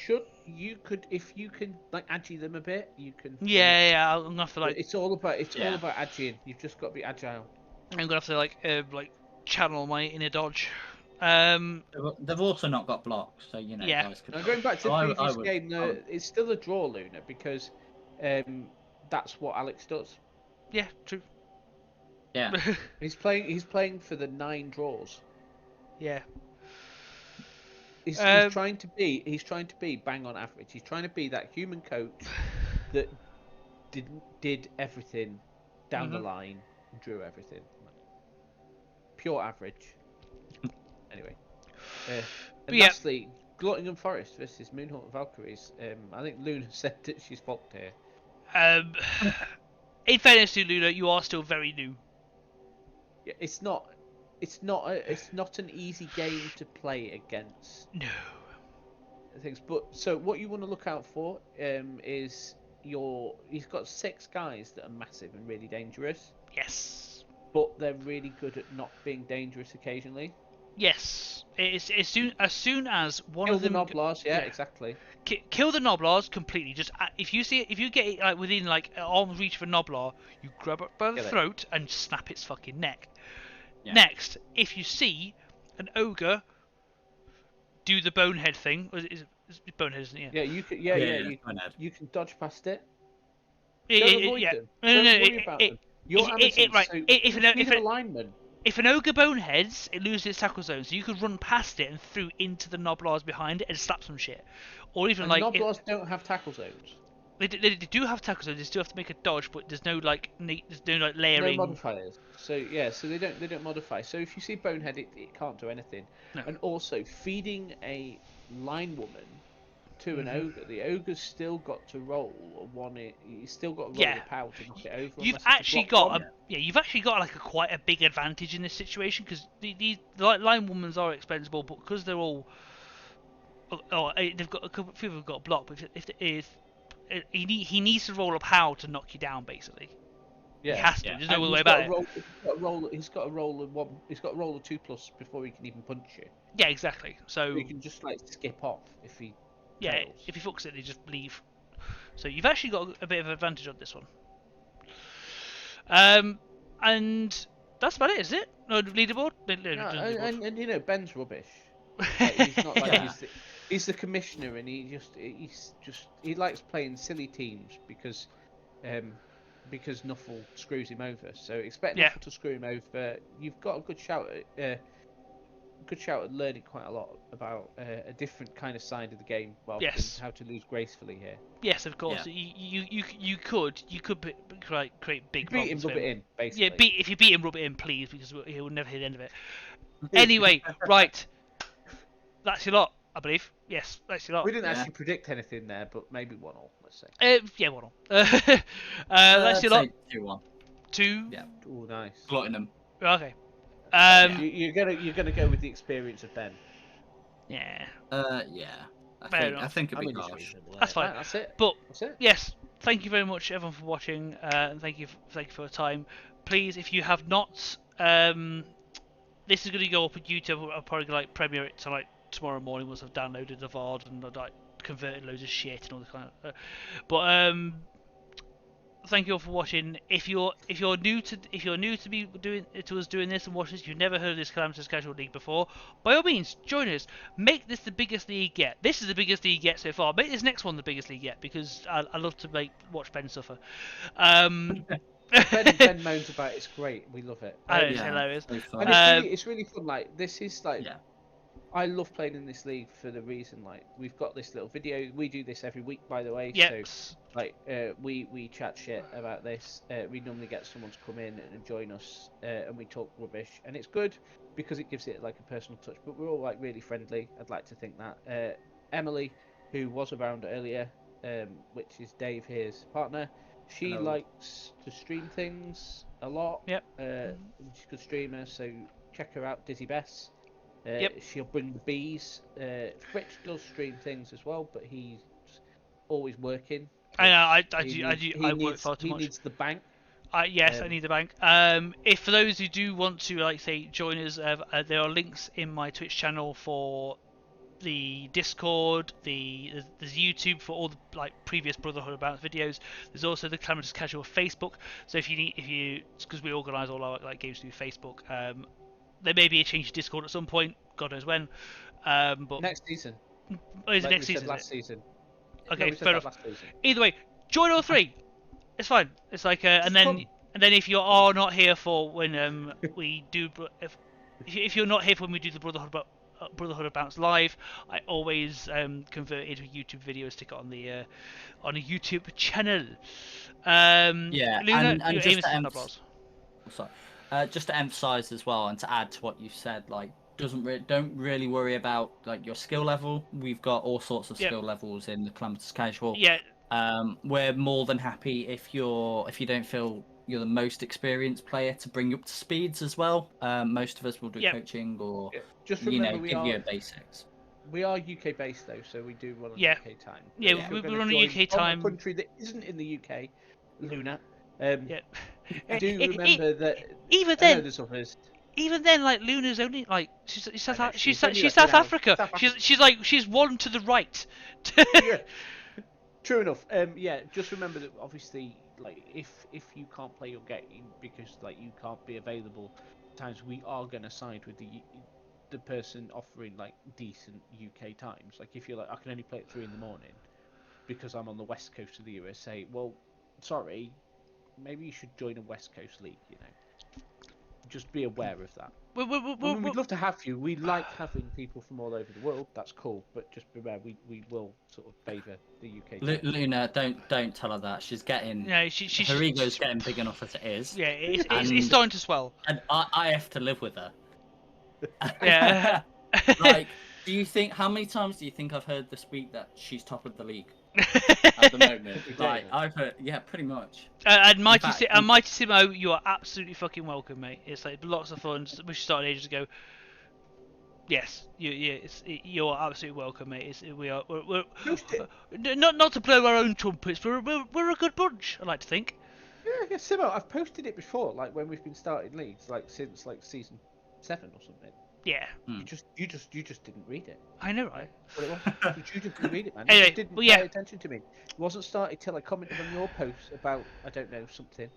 You could, if you can, like, agi them a bit. You can. Yeah, I'm gonna have to like. It's all about agiing. You've just got to be agile. I'm gonna have to like channel my inner dodge. They've also not got blocks, so you know. Yeah. Guys could Now, going back to the previous game, it's still a draw, Luna, because that's what Alex does. Yeah, true. Yeah. He's playing for the 9 draws. Yeah. He's trying to be bang on average. He's trying to be that human coach that did everything down the line, and drew everything. Pure average. Anyway. And lastly, Glottingham Forest versus Moonhawk and Valkyries. I think Luna said that she's fucked here. In fairness to Luna, you are still very new. Yeah, it's not an easy game to play against. No. Things, but so what you want to look out for is he's got 6 guys that are massive and really dangerous. Yes. But they're really good at not being dangerous occasionally. Yes. It's as soon as one Kill of them. The Noblars, yeah, exactly. Kill the Noblars completely. Just if you get it like within like arm's reach of a Noblar, you grab it by the throat and snap its fucking neck. Yeah. Next, if you see an ogre do the bonehead thing, it's bonehead, isn't it? Yeah, you can. Yeah, you can dodge past it. Don't avoid them. No, Don't worry about them. You're alignment. If an ogre boneheads, it loses its tackle zone, so you could run past it and through into the Noblars behind it and slap some shit, or even and Noblars don't have tackle zones. They do have tackles, so they still have to make a dodge, but there's no like No layering. modifiers. So yeah, so they don't modify. So if you see Bonehead, it can't do anything. No. And also feeding a line woman to an Mhm. ogre, the ogre's still got to roll he's still got to roll Yeah. a power to knock it over. You've unless it's a actually block got one. you've actually got like quite a big advantage in this situation because the line women's are expendable, but because they're all they've got a couple few of them got a block, but if he needs to roll a power to knock you down basically. He Yeah. has to. Yeah. There's no And other way he's got about to it. roll. He's got to roll a one. He's got to roll a 2+ before he can even punch you. Yeah, exactly. So So he can just like skip off if he yeah, fails. if he fucks it, they just leave. So you've actually got a bit of advantage on this one. And that's about it, is it? No leaderboard. No, No, leaderboard. and you know Ben's rubbish. Like, he's not like Yeah. he's the commissioner, and he likes playing silly teams because Nuffle screws him over. So expect Yeah. Nuffle to screw him over. You've got a good shout at learning quite a lot about a different kind of side of the game, rather Yes. than how to lose gracefully here. Yes, of course. Yeah. You could create big Beat him, problems rub for it him. in, basically. Yeah, if you beat him, rub it in, please, because he will never hear the end of it. Anyway, right, that's your lot, I believe. Yes, that's your lot. We didn't Yeah. actually predict anything there, but maybe 1-1, let's say. Yeah, one on. That's your lot. 2-1. 2. Yeah. Oh, nice. Glutting them. Okay. You're gonna go with the experience of Ben. Yeah, Yeah. Fair I enough. think it'd I be mean, it's harsh. reasonable. That's fine. Right, that's it. but That's it. yes, thank you very much everyone for watching, and thank you for your time. Please, if you have not, this is going to go up on YouTube. I'll probably like premiere it to like tomorrow morning once I've downloaded the VOD and I've like converted loads of shit and all this kind of. But thank you all for watching. If you're new to be doing this and watching this, you've never heard of this Calamitous Casual League before, by all means join us. Make this the biggest league yet. This is the biggest league yet so far. Make this next one the biggest league yet, because I love to watch Ben suffer. Ben moans about it. It's great. We love it. I know, it's Yeah. hilarious. So fun. And it's really fun. Like, this is like, Yeah. I love playing in this league for the reason, like, we've got this little video. We do this every week, by the way. Yep. So like, we chat shit about this. We normally get someone to come in and join us, and we talk rubbish, and it's good because it gives it like a personal touch. But we're all like really friendly. I'd like to think that. Emily, who was around earlier, which is Dave here's partner, she Hello. likes to stream things a lot. Yep. She's a good streamer, so check her out, Dizzy Bess. Yep. She'll bring the bees. Fritz does stream things as well, but he's always working. I know. I work needs, far too he much. needs the bank. Yes, I need the bank. If for those who do want to, like, say, join us, there are links in my Twitch channel for the Discord. There's YouTube for all the like previous Brotherhood About videos. There's also the Calamitous Casual Facebook. So if you, because we organise all our like games through Facebook, there may be a change to Discord at some point. God knows when. But Next season. oh, is it Like next we said season? last Is it? season. Okay, No, we said fair that enough. last season. Either way, join all three. It's fine. It's like and then come. if you are not here for when we do if you're not here for when we do the Brotherhood of Bounce live, I always convert it into a YouTube video and stick it on a YouTube channel. Yeah, Luna, and you're just aiming to for sorry. Just to emphasize as well, and to add to what you said, like don't really worry about like your skill level. We've got all sorts of Yep. skill levels in the Calamitous Casual. Yeah, We're more than happy if you don't feel you're the most experienced player to bring you up to speeds as well. Most of us will do Yep. coaching or Yeah. Just you know remember give you a basics. we are UK based though, so we do run on Yeah. UK time. Yeah, If we you're gonna run on join UK from time. a country that isn't in the UK, Luna. yeah. Do remember that. Even I know then, there's others. like Luna's only like she's I know, South she's only, like, South you know, Africa. South She's one to the right. Yeah. True enough. Yeah, just remember that obviously, like, if you can't play your game because like you can't be available, times we are gonna side with the person offering like decent UK times. Like if you're like, I can only play at 3 in the morning because I'm on the west coast of the USA. Well, sorry, maybe you should join a West Coast league. You know, just be aware of that. We, we, we, I mean, we, we'd love to have you. We like having people from all over the world. That's cool, but just be aware we will sort of favour the UK. Luna, don't tell her that. She's getting yeah, her ego's getting big enough as it is. yeah, it's And- starting to swell. And I have to live with her. Yeah. Like, do you think how many times do you think I've heard this week that she's top of the league at the moment? Like, I've heard, yeah, pretty much. And Mighty, fact, Mighty Simo, you are absolutely fucking welcome, mate. It's like lots of fun. We started ages ago. Yes, you are absolutely welcome, mate. We're not to blow our own trumpets, but we're a good bunch. I like to think. Yeah, Simo, I've posted it before, like when we've been starting leagues, like since like season 7 or something. Yeah. You just didn't read it. I know, right? What it was. You just didn't read it, man. Anyway, You just didn't well, yeah. pay attention to me. It wasn't started till I commented on your post about, I don't know, something.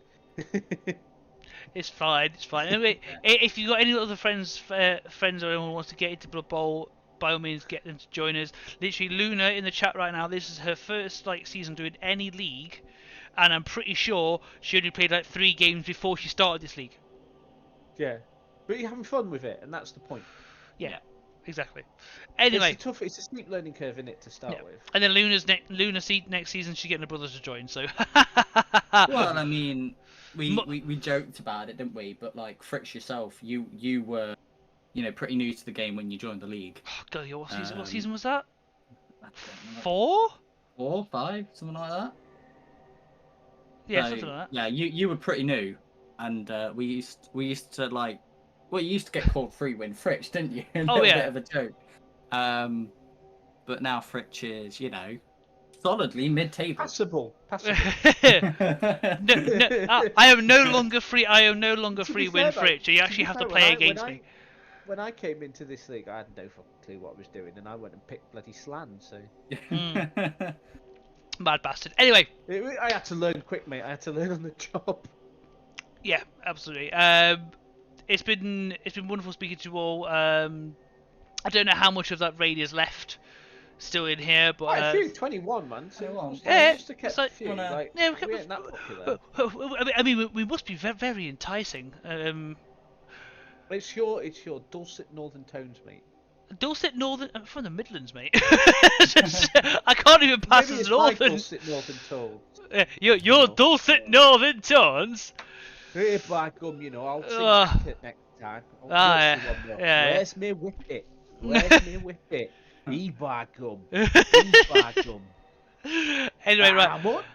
It's fine. It's fine. Anyway, if you got any other friends or anyone who wants to get into Blood Bowl, by all means, get them to join us. Literally, Luna in the chat right now. This is her first season doing any league, and I'm pretty sure she only played like 3 games before she started this league. Yeah, but you're having fun with it, and that's the point. Yeah. Exactly. Anyway, It's a steep learning curve in it to start with. and then Luna's next season she's getting her brothers to join. So. Well, I mean, we joked about it, didn't we? But like Fritz yourself, you were, pretty new to the game when you joined the league. Oh, God, what season was that? I don't know, 4? 4, 5, something like that. Yeah, So, something like that. Yeah, you were pretty new, and we used to like. Well, you used to get called Free Win Fritz, didn't you? A little bit of a joke. But now Fritz is, solidly mid-table. Passable. No, I am no longer free. I am no longer free win Fritz. You actually have to play against me. When I came into this league, I had no fucking clue what I was doing, and I went and picked bloody Slan. So Mad bastard. Anyway, I had to learn quick, mate. I had to learn on the job. Yeah, absolutely. It's been wonderful speaking to you all. I don't know how much of that raid is left still in here, but I feel 21, man. So yeah, just to keep like, few, like, yeah, we ain't that popular. I mean, we must be very, very enticing. It's your dulcet northern tones, mate. Dulcet northern from the Midlands, mate. I can't even pass Maybe as it's my northern. dulcet northern tones. Your dulcet northern tones. Hey, by gum, I'll sing it next time. Yeah. Where's me whippet? Where's me whippet? He by gum. He by gum. Anyway, right. How much?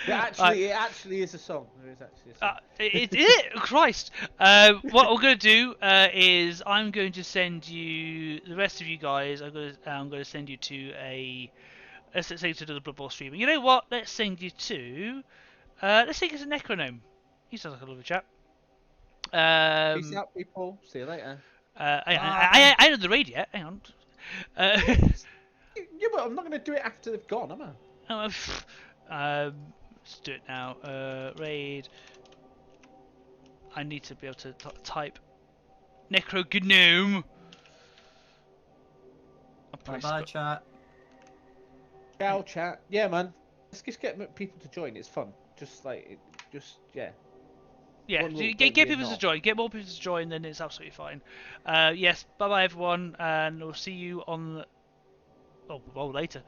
It actually is a song. There is actually a song. It Christ. What we're going to do is I'm going to send you the rest of you guys. I'm going to send you to let's say to the Blood Bowl stream. You know what? Let's send you to let's take it to Necronome. He sounds like a lovely chap. Peace out, people. See you later. I know the raid yet. Hang on. Yeah, but I'm not going to do it after they've gone, am I? Let's do it now. Raid. I need to be able to type Necro Gnome. Bye, chat. Ciao, chat. Yeah, man. Let's just get people to join. It's fun. Yeah. Yeah, get people to join. Get more people to join, then it's absolutely fine. Yes, bye bye everyone, and we'll see you on. Later.